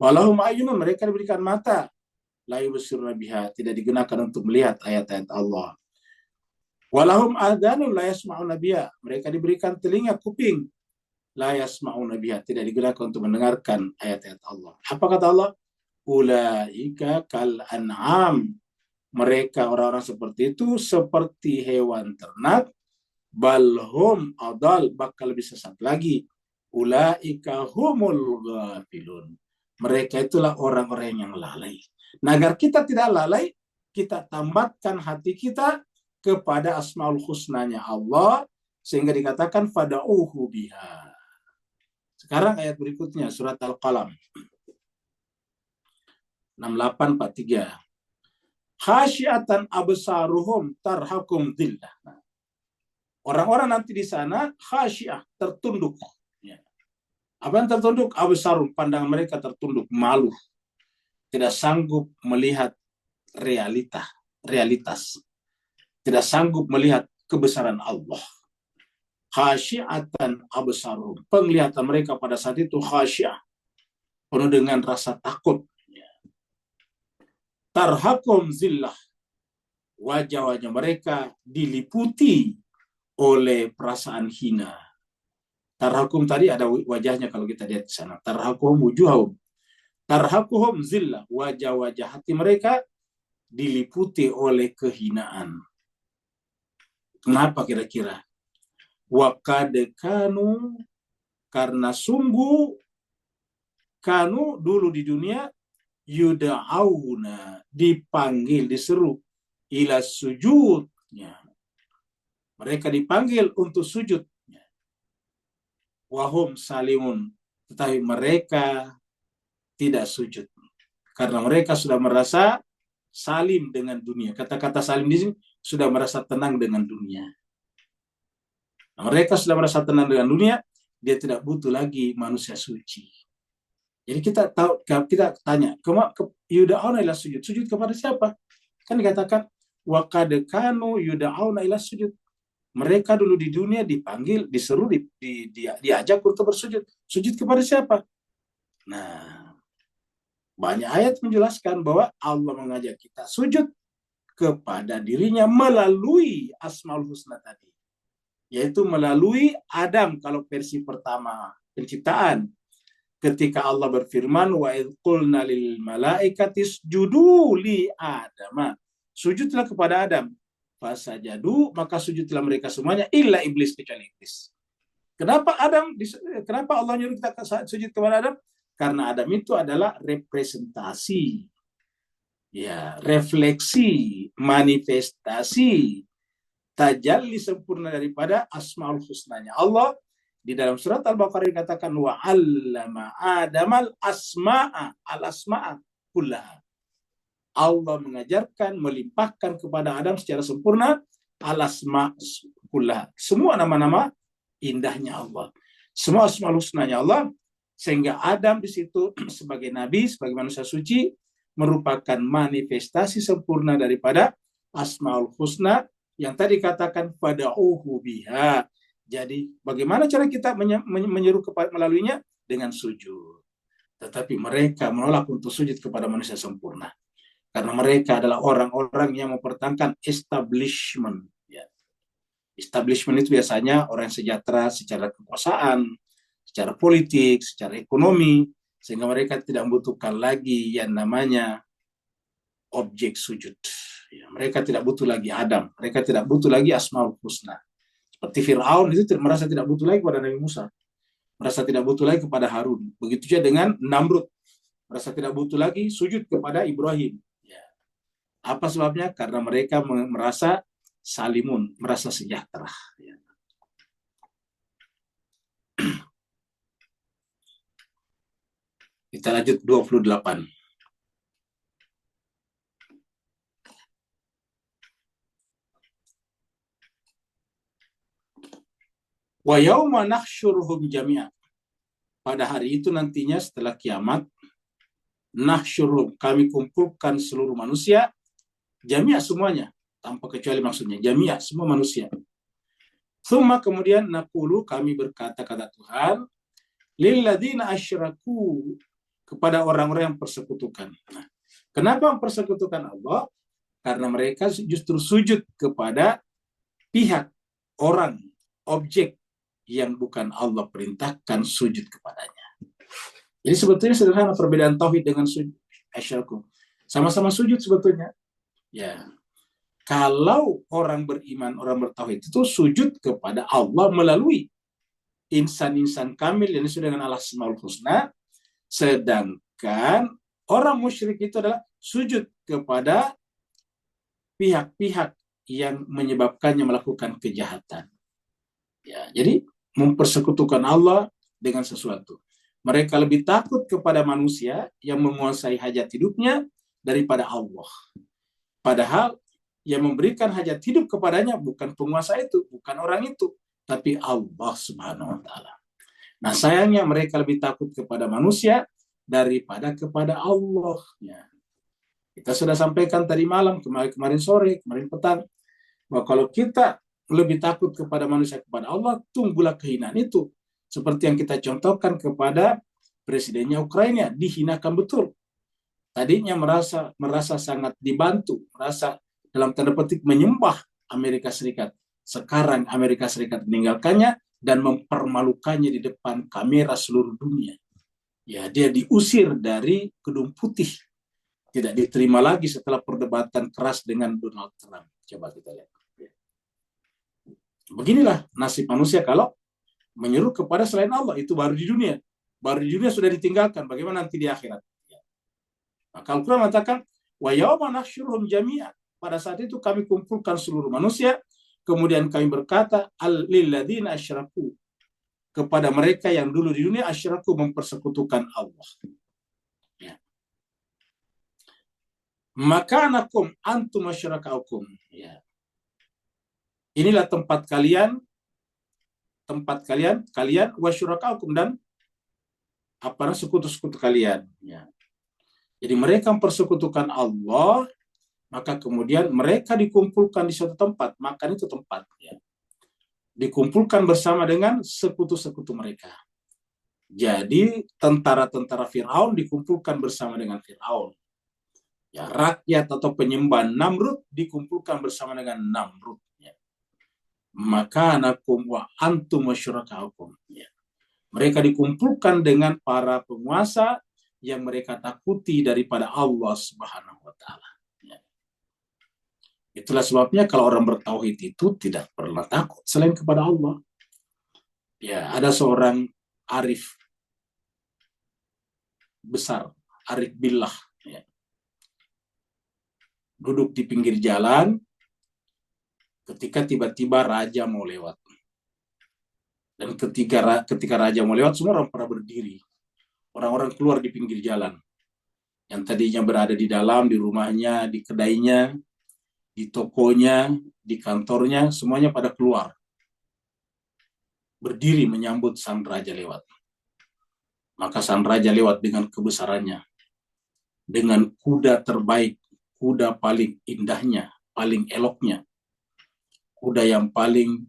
Walahum ayunun, mereka diberikan mata, la yubsiruna biha, tidak digunakan untuk melihat ayat-ayat Allah. Walahum adhanun la yasma'una biha, mereka diberikan telinga, kuping, la yasma'una biha, tidak digunakan untuk mendengarkan ayat-ayat Allah. Apa kata Allah? Ulaika kal an'am, mereka orang-orang seperti itu seperti hewan ternak, balhum adal, bakal lebih sesat lagi. Ulaika humul ghafilun, mereka itulah orang-orang yang lalai. Nah, agar kita tidak lalai, kita tambatkan hati kita kepada asmaul husnanya Allah, sehingga dikatakan fada'uhu biha. Sekarang ayat berikutnya, surat Al-Qalam 6843. Khasyiatan absaruhum tarhakum dhillah. Orang-orang nanti di sana khasyiyah, tertunduk. Apa yang tertunduk? Absarum, pandangan mereka tertunduk, malu. Tidak sanggup melihat realitas. Tidak sanggup melihat kebesaran Allah. Khasyiatan absarum. Penglihatan mereka pada saat itu khasyiyah, penuh dengan rasa takut. Tarhakum zillah, wajah-wajah mereka diliputi oleh perasaan hina. Tarhakum tadi ada wajahnya kalau kita lihat di sana. Tarhakum wujuhum, tarhakuhum zillah, wajah-wajah hati mereka diliputi oleh kehinaan. Kenapa kira-kira? Wa qad kanu, karena sungguh kanu dulu di dunia yuda'auna, dipanggil, diseru, ila sujudnya, mereka dipanggil untuk sujud. Wahum salimun, tetapi mereka tidak sujud karena mereka sudah merasa salim dengan dunia. Kata-kata salim di sini sudah merasa tenang dengan dunia. Nah, mereka sudah merasa tenang dengan dunia, dia tidak butuh lagi manusia suci. Jadi kita tanya, yuda'auna ila sujud. Sujud kepada siapa? Kan dikatakan wa qad kanu yuda'auna ila sujud. Mereka dulu di dunia dipanggil, diseru, diajak untuk bersujud. Sujud kepada siapa? Nah, banyak ayat menjelaskan bahwa Allah mengajak kita sujud kepada dirinya melalui asmaul husna tadi. Yaitu melalui Adam kalau versi pertama penciptaan. Ketika Allah berfirman, wa idh qulna lil malaikati isjudu li Adama. Sujudlah kepada Adam. Fasajadu, maka sujudlah mereka semuanya, illa iblis, kecuali iblis. Kenapa Allah nyuruh kita sujud kepada Adam? Karena Adam itu adalah representasi, ya, refleksi, manifestasi, tajalli sempurna daripada asmaul husnanya Allah. Di dalam surat Al-Baqarah dikatakan wa 'allama Adamal asma'a al-asma'a kullaha. Allah mengajarkan, melimpahkan kepada Adam secara sempurna al-asma' kullaha. Semua nama-nama indahnya Allah. Semua asmaul husnanya Allah, sehingga Adam di situ sebagai nabi, sebagai manusia suci, merupakan manifestasi sempurna daripada asmaul husna yang tadi katakan fada'uhu biha. Jadi bagaimana cara kita menyeru melaluinya? Dengan sujud. Tetapi mereka menolak untuk sujud kepada manusia sempurna. Karena mereka adalah orang-orang yang mempertahankan establishment. Ya. Establishment itu biasanya orang yang sejahtera secara kekuasaan, secara politik, secara ekonomi, sehingga mereka tidak membutuhkan lagi yang namanya objek sujud. Ya, mereka tidak butuh lagi Adam, mereka tidak butuh lagi Asmaul Husna. Seperti Fir'aun itu merasa tidak butuh lagi kepada Nabi Musa, merasa tidak butuh lagi kepada Harun. Begitu juga dengan Namrud, merasa tidak butuh lagi sujud kepada Ibrahim. Ya. Apa sebabnya? Karena mereka merasa salimun, merasa sejahtera. Ya. Kita lanjut 28. Wa yauma nahsyuruhum jami'a. Pada hari itu nantinya setelah kiamat, nahsyuruhum, kami kumpulkan seluruh manusia, jami'a semuanya, tanpa kecuali maksudnya, jami'a, semua manusia. Tsumma kemudian naqulu, kami berkata kata Tuhan, lilladzina asyraku, kepada orang-orang yang persekutukan. Nah, kenapa mempersekutukan Allah? Karena mereka justru sujud kepada pihak, orang, objek yang bukan Allah perintahkan sujud kepadanya. Jadi sebetulnya sederhana perbedaan tauhid dengan sujud asyraku. Sama-sama sujud sebetulnya. Ya. Kalau orang beriman, orang bertauhid itu sujud kepada Allah melalui insan-insan kamil yang disebut dengan al-asmaul husna, sedangkan orang musyrik itu adalah sujud kepada pihak-pihak yang menyebabkannya melakukan kejahatan. Ya, jadi mempersekutukan Allah dengan sesuatu. Mereka lebih takut kepada manusia yang menguasai hajat hidupnya daripada Allah. Padahal yang memberikan hajat hidup kepadanya bukan penguasa itu, bukan orang itu, tapi Allah Subhanahu wa taala. Nah, sayangnya mereka lebih takut kepada manusia daripada kepada Allah. Ya. Kita sudah sampaikan tadi malam, kemarin sore, kemarin petang, bahwa kalau kita lebih takut kepada manusia kepada Allah, tunggulah kehinaan itu. Seperti yang kita contohkan kepada presidennya Ukraina, dihinakan betul. Tadinya merasa sangat dibantu, merasa dalam tanda petik menyembah Amerika Serikat. Sekarang Amerika Serikat meninggalkannya dan mempermalukannya di depan kamera seluruh dunia. Ya, dia diusir dari Gedung Putih. Tidak diterima lagi setelah perdebatan keras dengan Donald Trump. Coba kita lihat. Beginilah nasib manusia kalau menyeru kepada selain Allah. Itu baru di dunia. Baru di dunia sudah ditinggalkan. Bagaimana nanti di akhirat? Maka Al-Quran mengatakan, wa yauma nahsyuruhum jami'a. Pada saat itu kami kumpulkan seluruh manusia. Kemudian kami berkata, lilladzina asyraku. Kepada mereka yang dulu di dunia asyraku mempersekutukan Allah. Ya. Makanakum antum asyrakaukum. Ya. Inilah tempat kalian wasyurakaukum, dan apa sekutu-sekutu kalian. Ya. Jadi mereka mempersekutukan Allah, maka kemudian mereka dikumpulkan di suatu tempat, makan itu tempat. Ya. Dikumpulkan bersama dengan sekutu-sekutu mereka. Jadi tentara-tentara Fir'aun dikumpulkan bersama dengan Fir'aun. Ya, rakyat atau penyembah Namrud dikumpulkan bersama dengan Namrud. Ya. Maka anakum wa antum wasyurakaukum. Ya. Mereka dikumpulkan dengan para penguasa yang mereka takuti daripada Allah Subhanahu wa taala. Ya. Itulah sebabnya kalau orang bertauhid itu tidak pernah takut selain kepada Allah. Ya, ada seorang arif besar, arif billah, ya, duduk di pinggir jalan ketika tiba-tiba raja mau lewat. Dan ketika raja mau lewat, semua orang pada berdiri. Orang-orang keluar di pinggir jalan. Yang tadinya berada di dalam, di rumahnya, di kedainya, di tokonya, di kantornya, semuanya pada keluar. Berdiri menyambut sang raja lewat. Maka sang raja lewat dengan kebesarannya. Dengan kuda terbaik, kuda paling indahnya, paling eloknya. Kuda yang paling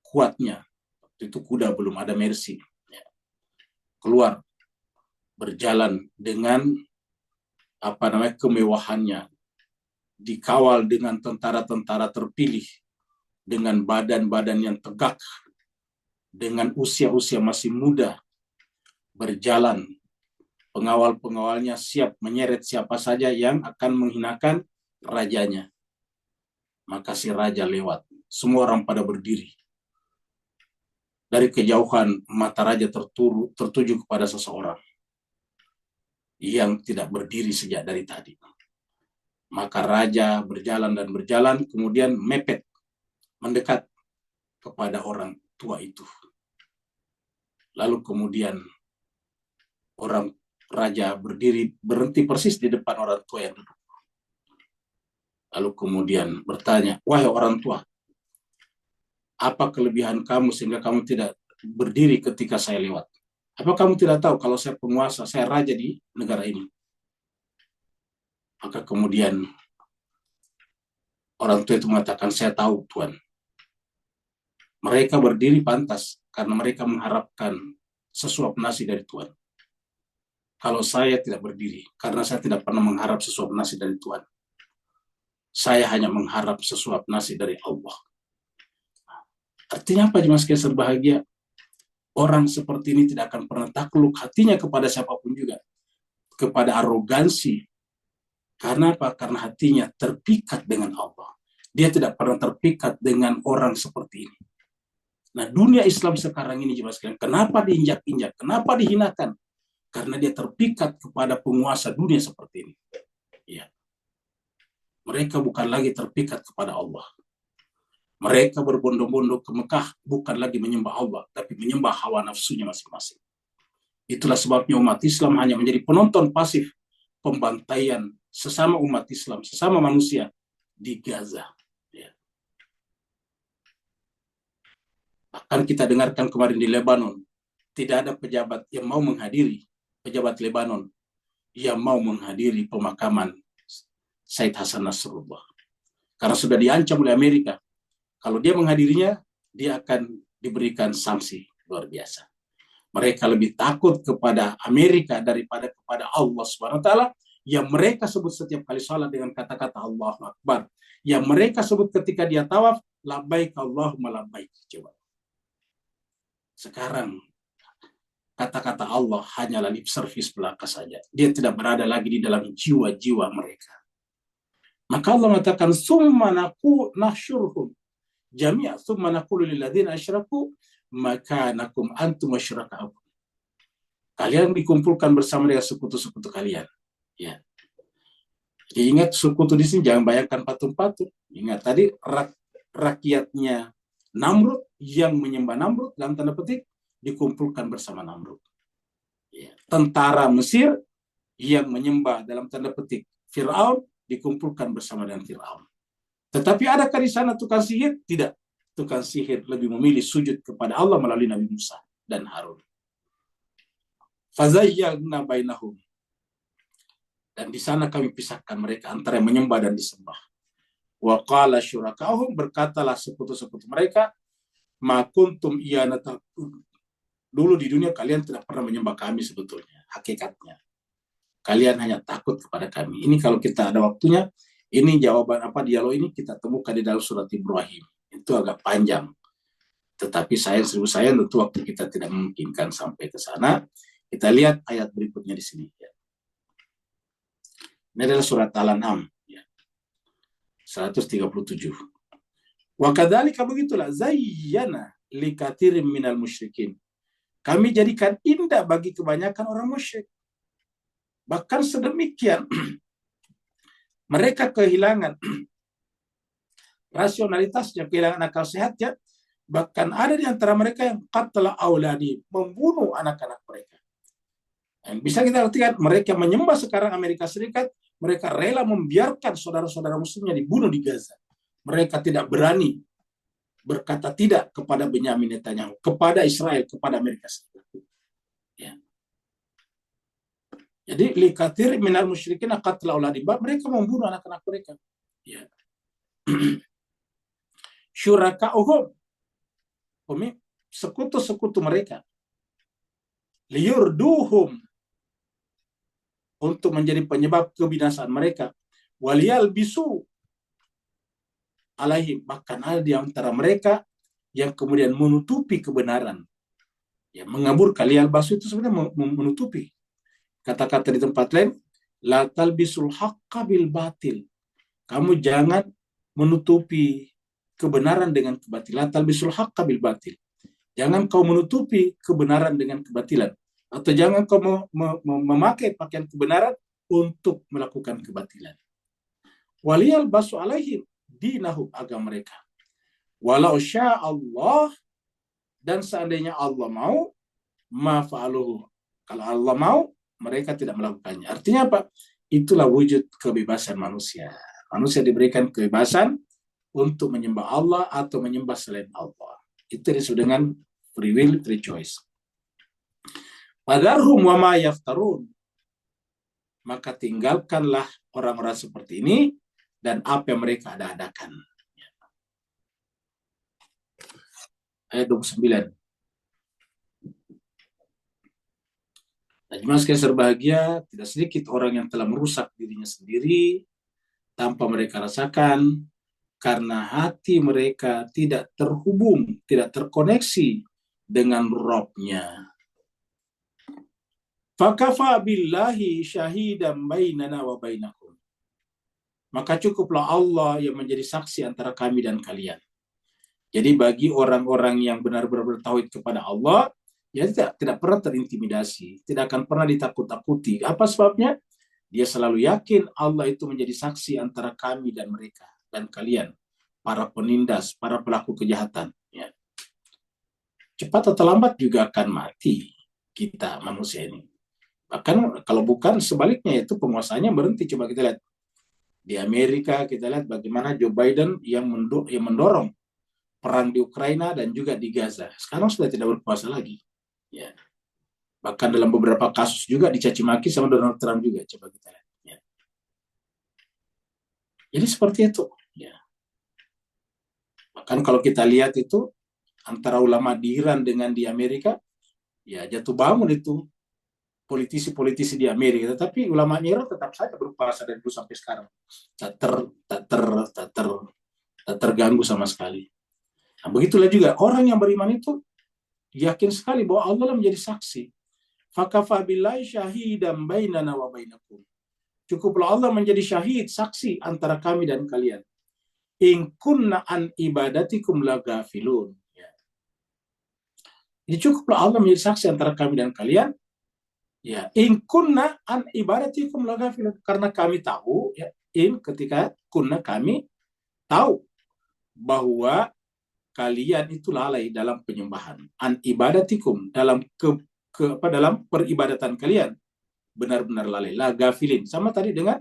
kuatnya. Itu kuda belum ada Mercy. Keluar, berjalan dengan kemewahannya, dikawal dengan tentara-tentara terpilih, dengan badan-badan yang tegak, dengan usia-usia masih muda, berjalan, pengawal-pengawalnya siap menyeret siapa saja yang akan menghinakan rajanya. Maka si raja lewat, semua orang pada berdiri. Dari kejauhan mata raja tertuju kepada seseorang yang tidak berdiri sejak dari tadi. Maka raja berjalan dan berjalan, kemudian mepet, mendekat kepada orang tua itu. Lalu kemudian orang raja berhenti persis di depan orang tua yang duduk. Lalu kemudian bertanya, wahai orang tua, apa kelebihan kamu sehingga kamu tidak berdiri ketika saya lewat? Apa kamu tidak tahu kalau saya penguasa, saya raja di negara ini? Maka kemudian orang tua itu mengatakan, saya tahu Tuan. Mereka berdiri pantas karena mereka mengharapkan sesuap nasi dari Tuhan. Kalau saya tidak berdiri, karena saya tidak pernah mengharap sesuap nasi dari Tuhan. Saya hanya mengharap sesuap nasi dari Allah. Artinya apa, jemaah sekalian berbahagia? Orang seperti ini tidak akan pernah takluk hatinya kepada siapapun juga. Kepada arogansi. Karena apa? Karena hatinya terpikat dengan Allah. Dia tidak pernah terpikat dengan orang seperti ini. Nah, dunia Islam sekarang ini, jemaah sekalian, kenapa diinjak-injak? Kenapa dihinakan? Karena dia terpikat kepada penguasa dunia seperti ini. Ya. Mereka bukan lagi terpikat kepada Allah. Mereka berbondong-bondong ke Mekah bukan lagi menyembah Allah, tapi menyembah hawa nafsunya masing-masing. Itulah sebabnya umat Islam hanya menjadi penonton pasif pembantaian sesama umat Islam, sesama manusia di Gaza. Ya. Bahkan kita dengarkan kemarin di Lebanon, tidak ada pejabat yang mau menghadiri, pejabat Lebanon yang mau menghadiri pemakaman Said Hasan Nasrullah. Karena sudah diancam oleh Amerika. Kalau dia menghadirinya, dia akan diberikan sanksi luar biasa. Mereka lebih takut kepada Amerika daripada kepada Allah SWT, yang mereka sebut setiap kali salat dengan kata-kata Allahu Akbar. Yang mereka sebut ketika dia tawaf, labbaik Allahumma labbaik. Coba. Sekarang, kata-kata Allah hanyalah lip service belaka saja. Dia tidak berada lagi di dalam jiwa-jiwa mereka. Maka Allah mengatakan, summa nahsyuruhum jami'a thumma naqulu lil ladzina asyraku makanakum antum wasyraka'ukum. Kalian dikumpulkan bersama dengan sekutu-sekutu kalian. Ya. Jadi ingat, sekutu di sini jangan bayangkan patung-patung. Ingat tadi rakyatnya Namrud yang menyembah Namrud dalam tanda petik dikumpulkan bersama Namrud. Ya. Tentara Mesir yang menyembah dalam tanda petik Firaun dikumpulkan bersama dengan Firaun. Tetapi adakah di sana tukang sihir? Tidak. Tukang sihir lebih memilih sujud kepada Allah melalui Nabi Musa dan Harun. Fazayyalna bainahum. Dan di sana kami pisahkan mereka antara yang menyembah dan disembah. Wa qala syurakahum, berkatalah sekutu-sekutu mereka, ma kuntum iyana ta'budun. Dulu di dunia kalian tidak pernah menyembah kami sebetulnya, hakikatnya. Kalian hanya takut kepada kami. Ini kalau kita ada waktunya, ini jawaban dialog ini kita temukan di dalam surat Ibrahim. Itu agak panjang. Tetapi sayang tentu waktu kita tidak memungkinkan sampai ke sana. Kita lihat ayat berikutnya di sini. Ya. Ini adalah surat Al-An'am. Ya. 137. Wa kadzalika begitulah zayyana likatirim minal musyrikin. Kami jadikan indah bagi kebanyakan orang musyrik. Bahkan sedemikian mereka kehilangan rasionalitasnya, kehilangan akal sehatnya. Bahkan ada di antara mereka yang qatala auladi, membunuh anak-anak mereka. Dan bisa kita artikan mereka menyembah sekarang Amerika Serikat, mereka rela membiarkan saudara-saudara muslimnya dibunuh di Gaza. Mereka tidak berani berkata tidak kepada Benyamin Netanyahu, kepada Israel, kepada Amerika Serikat. Ya. Jadi likatir minal musyrikin qatla auladi, mereka membunuh anak-anak mereka. Ya. Syuraka'uhum, sekutu-sekutu mereka, liyurduhum, untuk menjadi penyebab kebinasaan mereka, waliyal bisu alaihim, bahkan ada di antara mereka yang kemudian menutupi kebenaran, ya, mengabur. Liyal basu itu sebenarnya menutupi. Kata-kata di tempat lain, la talbisul haqqa bil batil, kamu jangan menutupi kebenaran dengan kebatilan. Talbisul haqqa bil batil, jangan kau menutupi kebenaran dengan kebatilan, atau jangan kau memakai pakaian kebenaran untuk melakukan kebatilan. Waliyal basu alaihim dinahum, agama mereka. Walau sya Allah, dan seandainya Allah mau, ma fa'aluhu, kalau Allah mau mereka tidak melakukannya. Artinya apa? Itulah wujud kebebasan manusia. Manusia diberikan kebebasan untuk menyembah Allah atau menyembah selain Allah. Itu disebut dengan free will, free choice. Fadarhum wa ma yaftarun, maka tinggalkanlah orang-orang seperti ini dan apa yang mereka ada-adakan. Ayat 29. Nah, jemaah sekalian berbahagia, tidak sedikit orang yang telah merusak dirinya sendiri tanpa mereka rasakan, karena hati mereka tidak terhubung, tidak terkoneksi dengan Rabb-Nya. Fakafa billahi syahidan bainana wa bainakum, maka cukuplah Allah yang menjadi saksi antara kami dan kalian. Jadi bagi orang-orang yang benar-benar bertauhid kepada Allah, ya tidak pernah terintimidasi, tidak akan pernah ditakut-takuti. Apa sebabnya? Dia selalu yakin Allah itu menjadi saksi antara kami dan mereka dan kalian, para penindas, para pelaku kejahatan. Ya. Cepat atau lambat juga akan mati kita manusia ini. Bahkan kalau bukan sebaliknya, itu penguasanya berhenti. Coba kita lihat di Amerika, kita lihat bagaimana Joe Biden yang mendorong perang di Ukraina dan juga di Gaza. Sekarang sudah tidak berkuasa lagi. Ya. Bahkan dalam beberapa kasus juga dicaci maki sama Donald Trump juga. Coba kita lihat. Ya. Jadi seperti itu. Ya. Bahkan kalau kita lihat itu antara ulama di Iran dengan di Amerika, ya jatuh bangun itu politisi-politisi di Amerika. Tetapi ulama Iran tetap saja berkuasa dari dulu sampai sekarang. Tak terganggu sama sekali. Nah, begitulah juga orang yang beriman itu yakin sekali bahwa Allah menjadi saksi. Fakafa billahi syahidan bainana wa bainakum. Cukuplah Allah menjadi syahid, saksi antara kami dan kalian. In kunna an ibadatikum lagafilun. Ya. Jadi cukuplah Allah menjadi saksi antara kami dan kalian. Ya, in kunna an ibadatikum lagafilun, karena kami tahu, ya, ketika kunna, kami tahu bahwa kalian itu lalai dalam penyembahan. An ibadatikum, dalam dalam peribadatan kalian benar-benar lalai. La gafilin, sama tadi dengan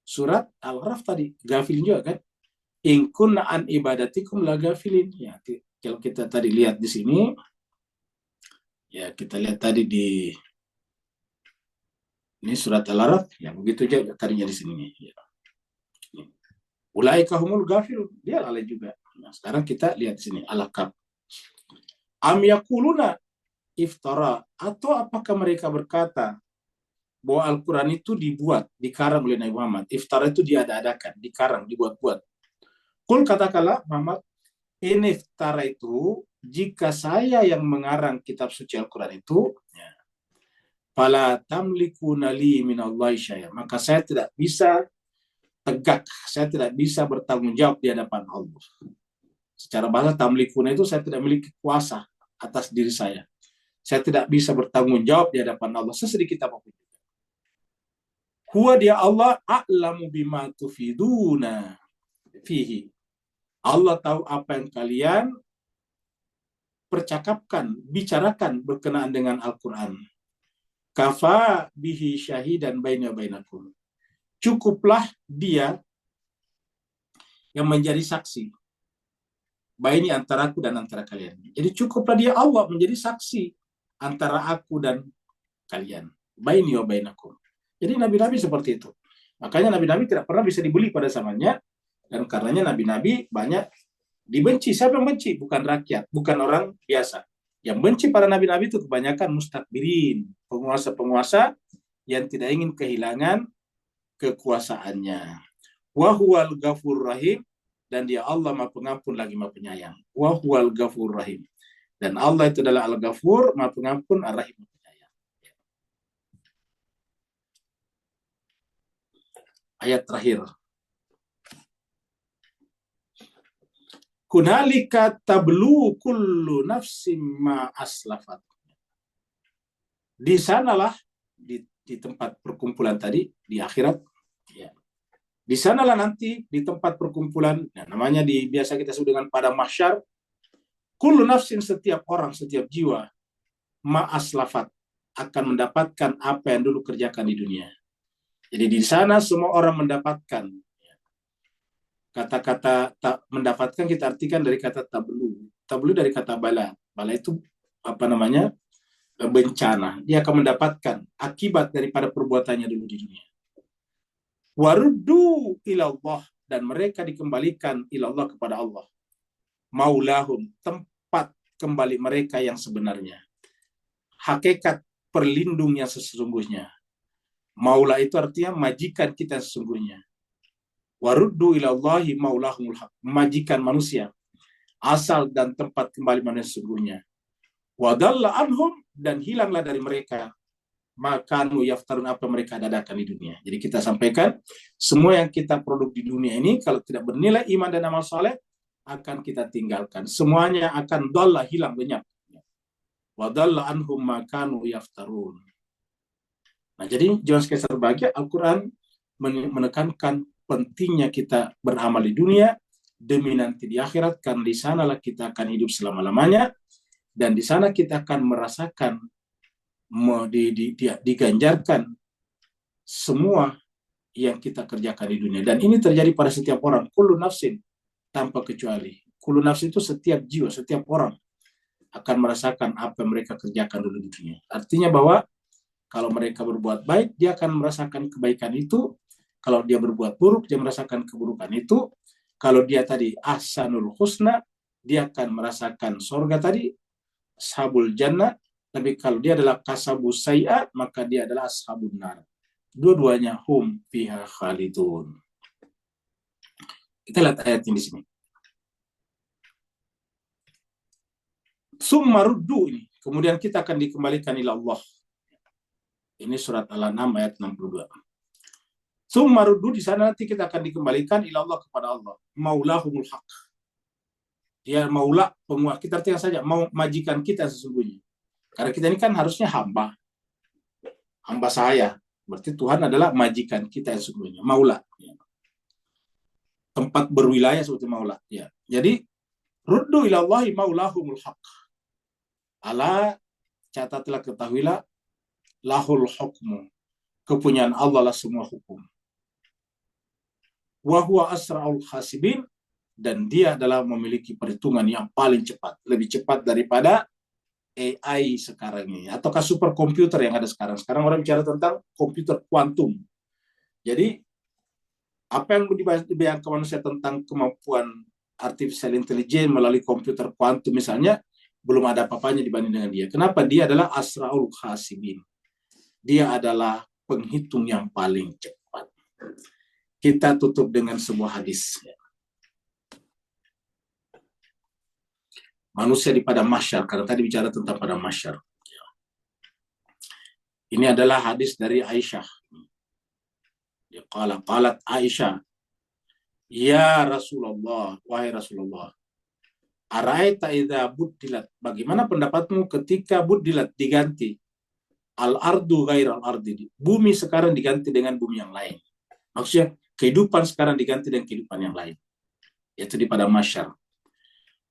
surat Al-Araf tadi, gafilin juga kan. In kunna an ibadatikum la gafilin. Ya, kalau kita tadi lihat di sini, ya kita lihat tadi di ini surat Al-Araf, ya begitu aja tadinya di sini. Ya. Ulaika humul gafilun, dia lalai juga. Nah, sekarang kita lihat di sini Al-Kahf. Am yaquluna iftara, atau apakah mereka berkata bahwa Al-Quran itu dikarang oleh Nabi Muhammad. Iftara itu diada-adakan, dikarang, dibuat-buat. Qul, katakanlah Muhammad, ini iftara itu, jika saya yang mengarang kitab suci Al-Quran itu, ya, fala tamlikuna li minallahi syai'an, maka saya tidak bisa tegak, saya tidak bisa bertanggung jawab di hadapan Allah. Secara bahasa tamlikuna itu saya tidak memiliki kuasa atas diri saya. Saya tidak bisa bertanggung jawab di hadapan Allah sesedikit apapun. Huwa dia Allah a'lamu bima tufiduna fihi. Allah tahu apa yang kalian percakapkan, bicarakan berkenaan dengan Al-Quran. Kafa bihi syahidan baina bainakum. Cukuplah dia yang menjadi saksi baini antara aku dan antara kalian. Jadi cukuplah dia Allah menjadi saksi antara aku dan kalian. Baini wa bainakum. Jadi nabi-nabi seperti itu. Makanya nabi-nabi tidak pernah bisa dibuli pada zamannya, dan karenanya nabi-nabi banyak dibenci. Siapa yang benci? Bukan rakyat, bukan orang biasa. Yang benci para nabi-nabi itu kebanyakan mustakbirin, penguasa-penguasa yang tidak ingin kehilangan kekuasaannya. Wa huwal ghafur rahim, dan dia Allah Maha Pengampun lagi Maha Penyayang. Wa huwal ghafur rahim. Dan Allah itu adalah Al-Ghafur, Maha Pengampun, Ar-Rahim, Maha Penyayang. Ayat terakhir. Kunalika tablu kullu nafsim ma aslafat. Di sanalah, di tempat perkumpulan tadi, di akhirat, ya. Di sanalah nanti, di tempat perkumpulan, ya, namanya biasa kita sebut dengan padang mahsyar, kullu nafsin, setiap orang, setiap jiwa, ma aslafat, akan mendapatkan apa yang dulu kerjakan di dunia. Jadi di sana semua orang mendapatkan. Kata-kata mendapatkan kita artikan dari kata tablu. Tablu dari kata bala. Bala itu apa namanya? Bencana. Dia akan mendapatkan akibat daripada perbuatannya dulu di dunia. Waruddu ilallah, dan mereka dikembalikan ilallah, kepada Allah. Maulahum, tempat kembali mereka yang sebenarnya. Hakikat perlindung yang sesungguhnya. Maula itu artinya majikan kita sesungguhnya. Waruddu ilallahi maulahumul haq, majikan manusia, asal dan tempat kembali manusia sesungguhnya. Wadalla anhum, dan hilanglah dari mereka makanu yaftarun, apa mereka dadakan di dunia. Jadi kita sampaikan, semua yang kita produk di dunia ini, kalau tidak bernilai iman dan amal saleh, akan kita tinggalkan. Semuanya akan dalla, hilang, lenyap. Wadalla anhum makanu yaftarun. Nah, jadi jangan sekali terbahagia, Al-Quran menekankan pentingnya kita beramal di dunia demi nanti di akhirat, karena di sanalah kita akan hidup selama-lamanya, dan di sana kita akan merasakan diganjarkan semua yang kita kerjakan di dunia. Dan ini terjadi pada setiap orang, kullu nafsin, tanpa kecuali. Kullu nafsin itu setiap jiwa, setiap orang akan merasakan apa yang mereka kerjakan dulu di dunia. Artinya bahwa kalau mereka berbuat baik, dia akan merasakan kebaikan itu. Kalau dia berbuat buruk, dia merasakan keburukan itu. Kalau dia tadi ahsanul husna, dia akan merasakan surga tadi, ashabul jannah. Tapi kalau dia adalah kasabus sayyi'at, maka dia adalah ashabun nar. Dua-duanya hum fiha khalidun. Kita lihat ayat ini di sini. Summa ruddu, ini. Kemudian kita akan dikembalikan ila Allah. Ini surat Al-An'am ayat 62. Summa ruddu, di sana nanti kita akan dikembalikan ila Allah, kepada Allah. Maulahumul haq. Dia maula, penguasa. Kita artikan saja, majikan kita sesungguhnya. Karena kita ini kan harusnya hamba. Hamba saya. Berarti Tuhan adalah majikan kita yang sesungguhnya. Maula. Ya. Tempat berwilayah seperti maula. Ya. Jadi, ruddu ila Allahi maulahumul haq. Ala, catatlah, ketahuilah, lahul hukmu. Kepunyaan Allah lah semua hukum. Wa huwa asra'ul hasibin, dan dia adalah memiliki perhitungan yang paling cepat, lebih cepat daripada AI sekarang ini, ataukah superkomputer yang ada sekarang. Sekarang orang bicara tentang komputer kuantum. Jadi apa yang dibayangkan manusia tentang kemampuan artificial intelligence melalui komputer kuantum misalnya, belum ada apa-apanya dibanding dengan dia. Kenapa? Dia adalah asra'ul hasibin. Dia adalah penghitung yang paling cepat. Kita tutup dengan sebuah hadis. Manusia di padang mahsyar, karena tadi bicara tentang padang mahsyar. Ini adalah hadis dari Aisyah. Qalat Aisyah, ya Rasulullah, wahai Rasulullah, Araita idza buddilat. Bagaimana pendapatmu ketika buddilat diganti? Al-ardu ghairal ardi. Bumi sekarang diganti dengan bumi yang lain. Maksudnya kehidupan sekarang diganti dengan kehidupan yang lain. Yaitu di padang mahsyar.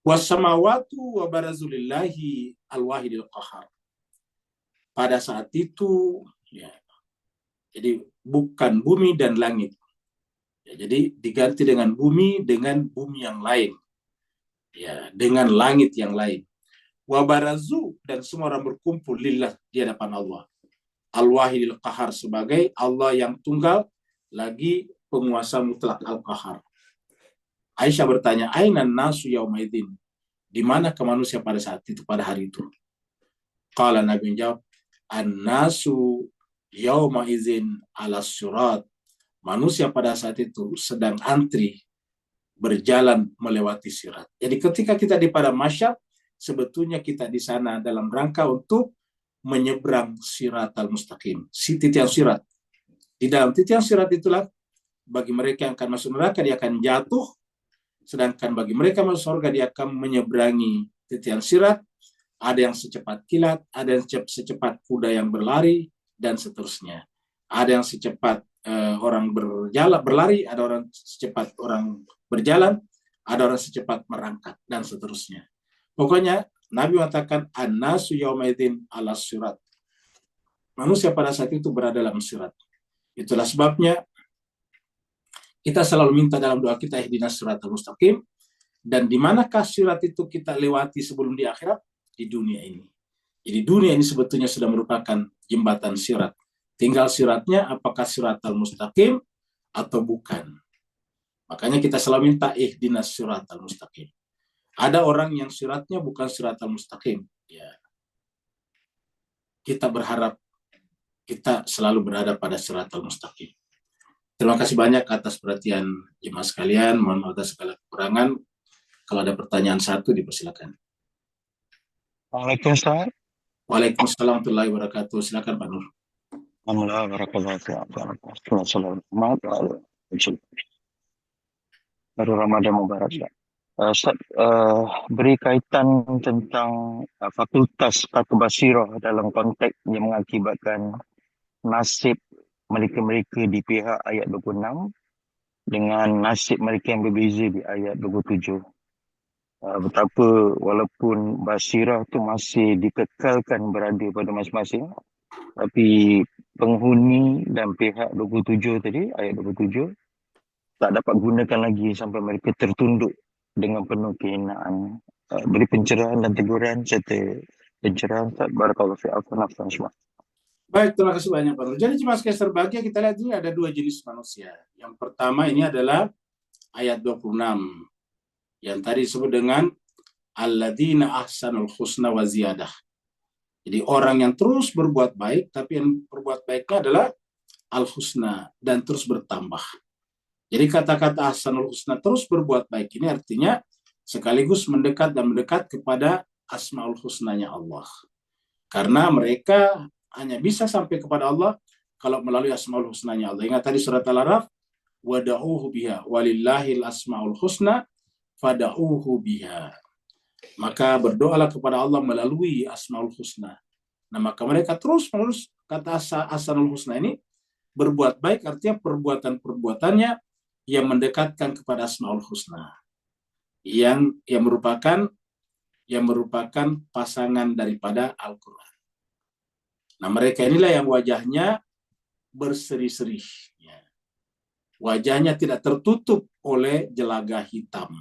Wassamawatu wa barazulillahi al-wahidil qahar. Pada saat itu, ya, jadi bukan bumi dan langit. Ya, jadi diganti dengan bumi yang lain. Ya, dengan langit yang lain. Wabarazu, dan semua orang berkumpul lillah di hadapan Allah. Al-Wahidil Qahar, sebagai Allah yang tunggal lagi penguasa mutlak Al-Qahar. Aisyah bertanya, Ainan nasu yaumaidin? Di mana ke manusia pada saat itu, pada hari itu? Qala, Nabi menjawab, An-nasu yaumaizin ala surat. Manusia pada saat itu sedang antri berjalan melewati sirat. Jadi ketika kita di padang mahsyar, sebetulnya kita di sana dalam rangka untuk menyeberang siratal mustaqim, si titian sirat. Di dalam titian sirat itulah bagi mereka yang akan masuk neraka dia akan jatuh, sedangkan bagi mereka masuk surga dia akan menyeberangi titian sirat. Ada yang secepat kilat, ada yang secepat kuda yang berlari, dan seterusnya. Ada yang secepat orang berlari, ada orang secepat orang berjalan, ada orang secepat merangkak, dan seterusnya. Pokoknya Nabi mengatakan an-nasu yaumaidin ala sirat. Manusia pada saat itu berada dalam sirat. Itulah sebabnya kita selalu minta dalam doa kita ihdinas siratal mustaqim. Dan di manakah sirat itu kita lewati sebelum di akhirat? Di dunia ini. Jadi dunia ini sebetulnya sudah merupakan jembatan sirat. Tinggal siratnya apakah siratal mustaqim atau bukan. Makanya kita selalu minta ihdinas siratal mustaqim. Ada orang yang siratnya bukan siratal mustaqim. Ya. Kita berharap kita selalu berada pada siratal mustaqim. Terima kasih banyak atas perhatian jemaah sekalian. Mohon maaf atas segala kekurangan. Kalau ada pertanyaan satu, dipersilakan. Waalaikumsalam. Waalaikumsalam warahmatullahi wabarakatuh. Silakan Pak Nur. Alhamdulillah, barakallahu. Baru Ramadan Mubarak. Ustaz, beri kaitan tentang fakultas Fatul Basirah dalam konteks yang mengakibatkan nasib mereka-mereka di pihak ayat 26 dengan nasib mereka yang berbeza di ayat 27. Betapa walaupun basirah tu masih dikekalkan berada pada masing-masing, tapi penghuni dan pihak 27 tadi, ayat 27, tak dapat gunakan lagi sampai mereka tertunduk dengan penuh kehinaan. Beri pencerahan dan teguran serta pencerahan. Barakallahu fi afwan semua. Baik, terima kasih banyak Pak Nur. Jadi jemaah sekalian berbahagia, kita lihat ini ada dua jenis manusia. Yang pertama ini adalah ayat 26 yang tadi disebut dengan alladzina ahsanul husna wa ziyadah. Jadi orang yang terus berbuat baik, tapi yang berbuat baiknya adalah al-husna, dan terus bertambah. Jadi kata-kata ahsanul husna, terus berbuat baik, ini artinya sekaligus mendekat kepada asmaul husnanya Allah. Karena mereka hanya bisa sampai kepada Allah kalau melalui asmaul husnanya Allah. Ingat tadi surat Al-Araf, wada'uhu biha walillahil asmaul husna fada'uhu biha. Maka berdoalah kepada Allah melalui asmaul husna. Nah, maka mereka terus menerus kata asmaul husna ini berbuat baik, artinya perbuatan-perbuatannya yang mendekatkan kepada asmaul husna, yang merupakan pasangan daripada Al-Quran. Nah, mereka inilah yang wajahnya berseri-seri, wajahnya tidak tertutup oleh jelaga hitam,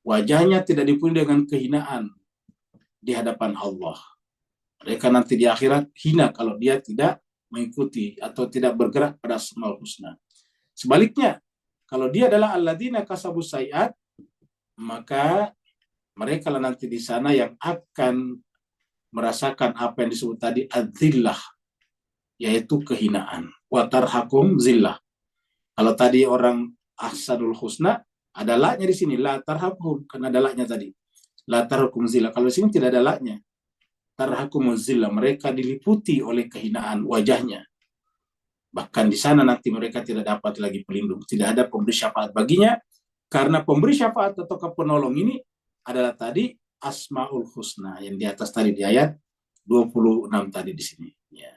wajahnya tidak dipenuhi dengan kehinaan di hadapan Allah. Mereka nanti di akhirat hina kalau dia tidak mengikuti atau tidak bergerak pada asmaul husna. Sebaliknya, kalau dia adalah alladzina kasabus sayiat, maka mereka lah nanti di sana yang akan merasakan apa yang disebut tadi adzillah, yaitu kehinaan. Wa tarhakum zillah. Kalau tadi orang ahsanul husna, ada la-nya di sini, la tarhakum, karena ada la-nya tadi. La tarhakum zillah. Kalau di sini tidak ada la-nya. Tarhakum zillah, mereka diliputi oleh kehinaan wajahnya. Bahkan di sana nanti mereka tidak dapat lagi pelindung, tidak ada pemberi syafaat baginya, karena pemberi syafaat atau penolong ini adalah tadi Asmaul Husna yang di atas tadi di ayat 26 tadi di sini. Ya.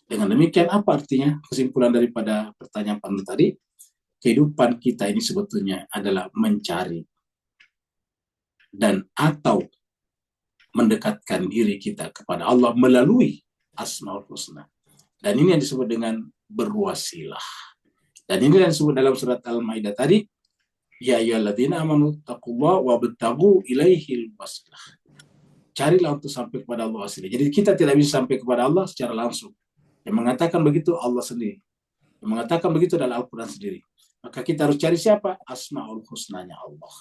Dengan demikian apa artinya? Kesimpulan daripada pertanyaan Pandu tadi, kehidupan kita ini sebetulnya adalah mencari dan atau mendekatkan diri kita kepada Allah melalui Asmaul Husna. Dan ini yang disebut dengan berwasilah. Dan ini yang disebut dalam surat Al-Maidah tadi, ya ayyuhalladzina amanu taqullaha wabtaghu ilaihil wasilah. Carilah untuk sampai kepada Allah wasilah. Jadi kita tidak bisa sampai kepada Allah secara langsung. Yang mengatakan begitu Allah sendiri. Yang mengatakan begitu adalah Al-Quran sendiri. Maka kita harus cari siapa? Asmaul Husnanya Allah.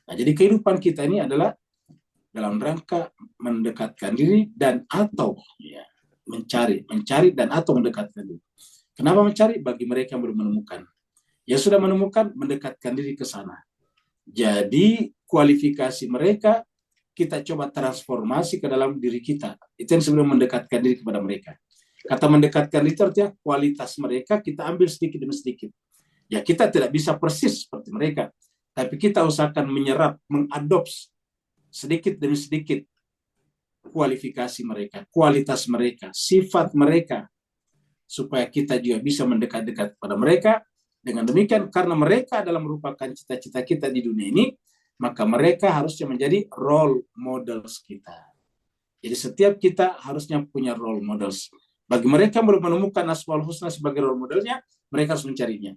Nah, jadi kehidupan kita ini adalah dalam rangka mendekatkan diri dan atau ya, mencari dan atau mendekatkan diri. Kenapa mencari? Bagi mereka yang belum menemukan. Ya sudah menemukan, mendekatkan diri ke sana. Jadi kualifikasi mereka kita coba transformasi ke dalam diri kita. Itu yang sebelum mendekatkan diri kepada mereka. Kata mendekatkan itu artinya kualitas mereka kita ambil sedikit demi sedikit. Ya kita tidak bisa persis seperti mereka, tapi kita usahakan menyerap, mengadopsi sedikit demi sedikit kualifikasi mereka, kualitas mereka, sifat mereka, supaya kita juga bisa mendekat-dekat pada mereka. Dengan demikian, karena mereka adalah merupakan cita-cita kita di dunia ini, maka mereka harusnya menjadi role models kita. Jadi setiap kita harusnya punya role models. Bagi mereka yang belum menemukan Asmaul Husna sebagai role modelnya, mereka harus mencarinya.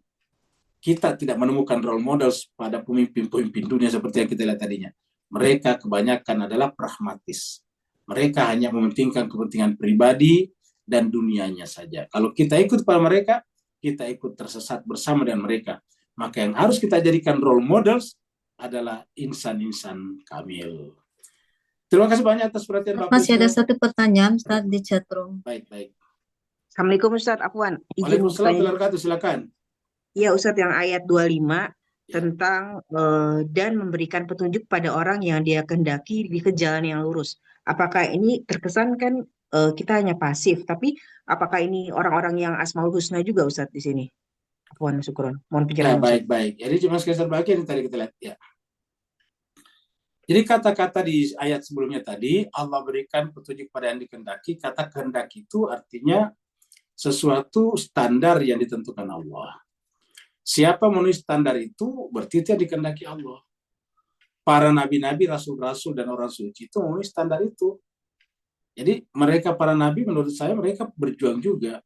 Kita tidak menemukan role models pada pemimpin-pemimpin dunia seperti yang kita lihat tadinya. Mereka kebanyakan adalah pragmatis. Mereka hanya mementingkan kepentingan pribadi dan dunianya saja. Kalau kita ikut pada mereka, kita ikut tersesat bersama dengan mereka. Maka yang harus kita jadikan role models adalah insan-insan kamil. Terima kasih banyak atas perhatian Bapak. Masih ada satu pertanyaan Ustaz di chatroom. Baik. Assalamualaikum Ustaz, Afwan. Waalaikumsalam, silakan. Iya Ustaz, yang ayat 25 tentang dan memberikan petunjuk pada orang yang dia kehendaki di ke jalan yang lurus. Apakah ini terkesan kan kita hanya pasif, tapi apakah ini orang-orang yang Asmaul Husna juga Ustaz di sini? Afwan, syukron. Mohon Ya, penjelasan. baik. Jadi cuma sekitar bagian yang tadi kita lihat. Ya. Jadi kata-kata di ayat sebelumnya tadi, Allah berikan petunjuk pada yang dikehendaki. Kata kehendaki itu artinya sesuatu standar yang ditentukan Allah. Siapa menulis standar itu, berarti itu yang dikehendaki Allah. Para nabi-nabi, rasul-rasul, dan orang suci itu menulis standar itu. Jadi mereka para nabi, menurut saya mereka berjuang juga.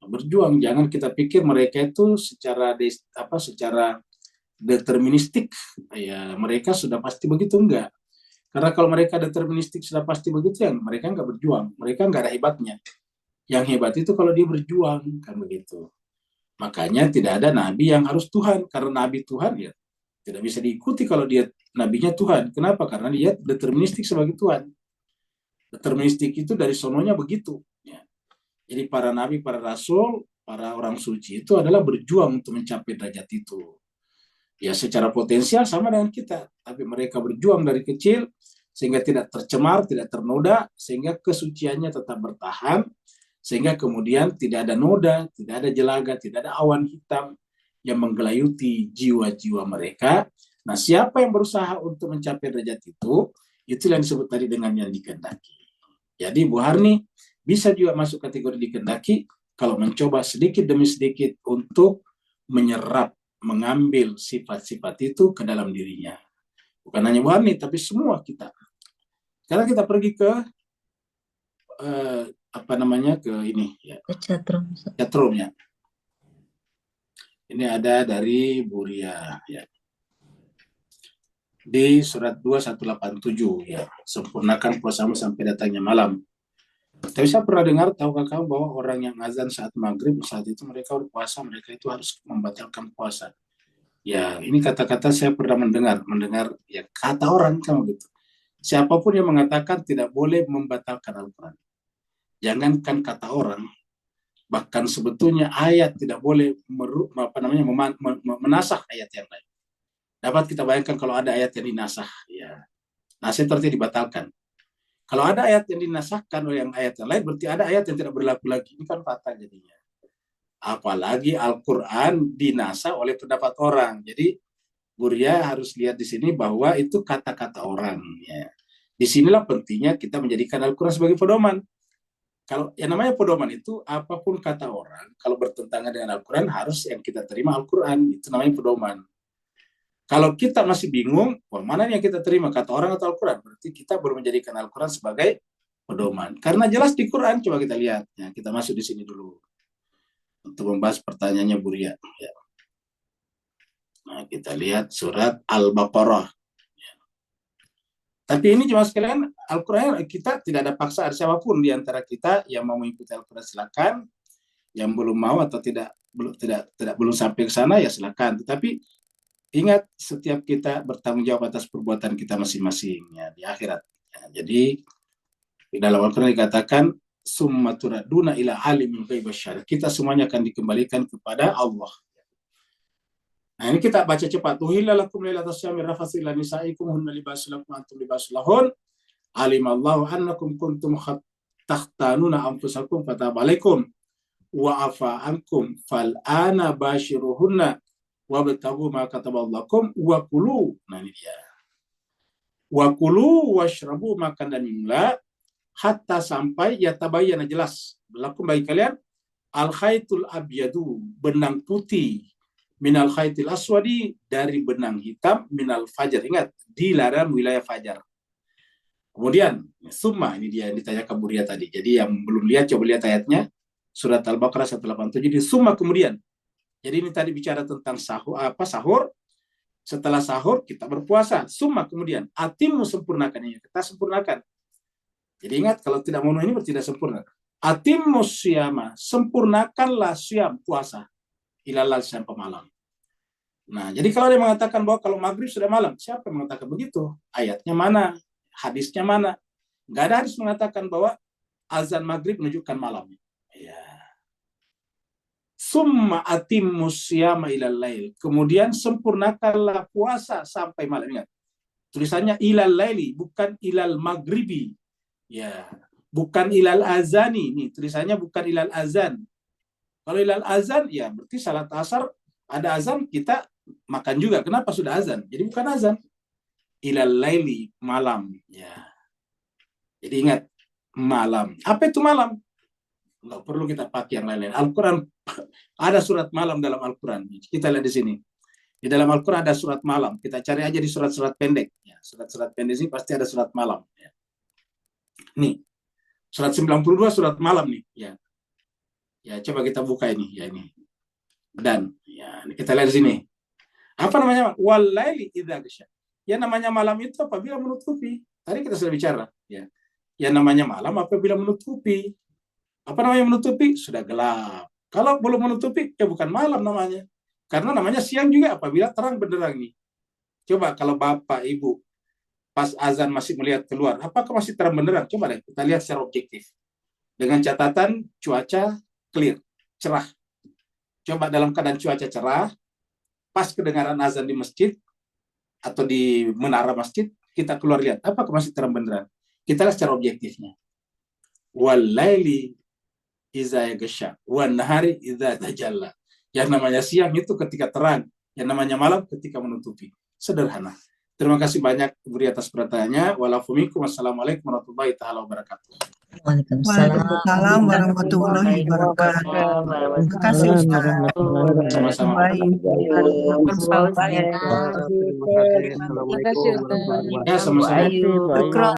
Berjuang, jangan kita pikir mereka itu secara deterministik, ya mereka sudah pasti begitu, enggak. Karena kalau mereka deterministik sudah pasti begitu, ya mereka enggak berjuang, mereka enggak ada hebatnya. Yang hebat itu kalau dia berjuang, kan begitu. Makanya tidak ada nabi yang harus Tuhan, karena nabi Tuhan ya tidak bisa diikuti kalau dia nabinya Tuhan. Kenapa? Karena dia deterministik sebagai Tuhan. Deterministik itu dari sononya begitu. Ya. Jadi para nabi, para rasul, para orang suci itu adalah berjuang untuk mencapai derajat itu. Ya secara potensial sama dengan kita, tapi mereka berjuang dari kecil sehingga tidak tercemar, tidak ternoda, sehingga kesuciannya tetap bertahan, sehingga kemudian tidak ada noda, tidak ada jelaga, tidak ada awan hitam yang menggelayuti jiwa-jiwa mereka. Nah, siapa yang berusaha untuk mencapai derajat itu yang disebut tadi dengan yang dikehendaki. Jadi Bu Harni bisa juga masuk kategori dikehendaki kalau mencoba sedikit demi sedikit untuk menyerap, mengambil sifat-sifat itu ke dalam dirinya. Bukan hanya Bu Harni, tapi semua kita. Sekarang kita pergi ke ke ini ya. Chatroom ya. Ini ada dari Bu Ria ya. Di surat 2187 ya, sempurnakan puasamu sampai datangnya malam. Tapi saya pernah dengar, tahukah kamu bahwa orang yang azan saat maghrib, saat itu mereka berpuasa, mereka itu harus membatalkan puasa. Ya, ini kata-kata saya pernah mendengar ya kata orang kamu gitu. Siapapun yang mengatakan tidak boleh membatalkan Al-Quran. Jangankan kata orang, bahkan sebetulnya ayat tidak boleh menasah ayat yang lain. Dapat kita bayangkan kalau ada ayat yang dinasah, ya, nasih artinya dibatalkan. Kalau ada ayat yang dinasahkan oleh ayat yang lain, berarti ada ayat yang tidak berlaku lagi. Ini kan fatal jadinya. Apalagi Al-Quran dinasah oleh pendapat orang. Jadi Buria harus lihat di sini bahwa itu kata-kata orang. Ya. Disinilah pentingnya kita menjadikan Al-Quran sebagai pedoman. Kalau yang namanya pedoman itu apapun kata orang, kalau bertentangan dengan Al-Quran harus yang kita terima Al-Quran. Itu namanya pedoman. Kalau kita masih bingung, wah, mana yang kita terima, kata orang atau Al-Quran? Berarti kita belum menjadikan Al-Quran sebagai pedoman. Karena jelas di Quran, coba kita lihat. Ya, kita masuk di sini dulu untuk membahas pertanyaannya Buria. Ya. Nah, kita lihat surat Al-Baqarah. Ya. Tapi ini cuma sekalian, Al-Quran kita tidak ada paksaan siapapun di antara kita yang mau mengikuti Al-Quran silakan, yang belum mau atau belum sampai ke sana ya silakan. Tetapi ingat, setiap kita bertanggung jawab atas perbuatan kita masing-masing ya di akhirat. Ya, jadi di dalam Al-Quran dikatakan summa turaduna ila alimil ghaib wasyahada. Kita semuanya akan dikembalikan kepada Allah. Nah, ini kita baca cepat. Uhilla lakum lailatas syami rafathu ila nisaikum hunna libasul lakum antum libasul lahun. Alimallahu annakum kuntum takhtanuna anfusakum fataba alaikum wa afa ankum fal ana bashiruhunna wabtagu ma kataballakum wa kulu. Nah, ini dia. Wa kulu washrabu, makan dan minumlah hatta sampai yatabayyana, jelas lakum bagi kalian al khaitul abyadu, benang putih, minal khaitil aswadi, dari benang hitam, minal fajar. Ingat, dilarang wilayah fajar. Kemudian summa, ini dia yang ditanyakan Buria tadi. Jadi yang belum lihat coba lihat ayatnya, surat Al-Baqarah 187. Jadi summa kemudian. Jadi ini tadi bicara tentang sahur. Setelah sahur kita berpuasa. Summa kemudian atimmu, sempurnakan. Ini kita sempurnakan. Jadi ingat, kalau tidak memenuhi ini berarti tidak sempurna. Atimmu siyama, sempurnakanlah siyam, puasa, ilalal sampai malam. Nah, jadi kalau dia mengatakan bahwa kalau maghrib sudah malam, siapa yang mengatakan begitu? Ayatnya mana? Hadisnya mana? Nggak ada hadis mengatakan bahwa azan maghrib menunjukkan malam. Ya. Summa atimmu siyama ilal lail. Kemudian sempurnakanlah puasa sampai malam. Ingat, tulisannya ilal laili, bukan ilal maghribi. Ya, bukan ilal azani. Nih, tulisannya bukan ilal azan. Kalau ilal azan, ya berarti salat asar ada azan, kita makan juga. Kenapa sudah azan? Jadi bukan azan. Ilal laili, malam. Ya. Jadi ingat, malam. Apa itu malam? Nggak perlu kita pakai yang lain-lain. Al-Quran, ada surat malam dalam Al-Quran. Kita lihat di sini. Di dalam Al-Quran ada surat malam. Kita cari aja di surat-surat pendek. Ya, surat-surat pendek ini pasti ada surat malam. Ya. Nih, surat 92 surat malam nih. Ya, ya coba kita buka ini. Ya ini. Dan ya kita lihat di sini. Apa namanya? Walaili idza ghasya. Ya, namanya malam itu apabila menutupi. Tadi kita sudah bicara. Ya, ya namanya malam apabila menutupi. Apa namanya menutupi? Sudah gelap. Kalau belum menutupi, ya bukan malam namanya. Karena namanya siang juga apabila terang benderang nih. Coba kalau bapak, ibu, pas azan masih melihat keluar, apakah masih terang benderang? Coba deh, kita lihat secara objektif. Dengan catatan cuaca clear, cerah. Coba dalam keadaan cuaca cerah, pas kedengaran azan di masjid, atau di menara masjid, kita keluar lihat, apakah masih terang benderang? Kita lihat secara objektifnya. Walaili iza yaghsha wan nahari idza tajalla. Yang namanya siang itu ketika terang, yang namanya malam ketika menutupi. Sederhana. Terima kasih banyak Buri atas pertanyaannya. Wassalamualaikum warahmatullahi taala wabarakatuh. Waalaikumsalam warahmatullahi wabarakatuh. Terima kasih Ustaz. Sama-sama. Baik. Terima kasih. Ya, sama-sama. Ayu.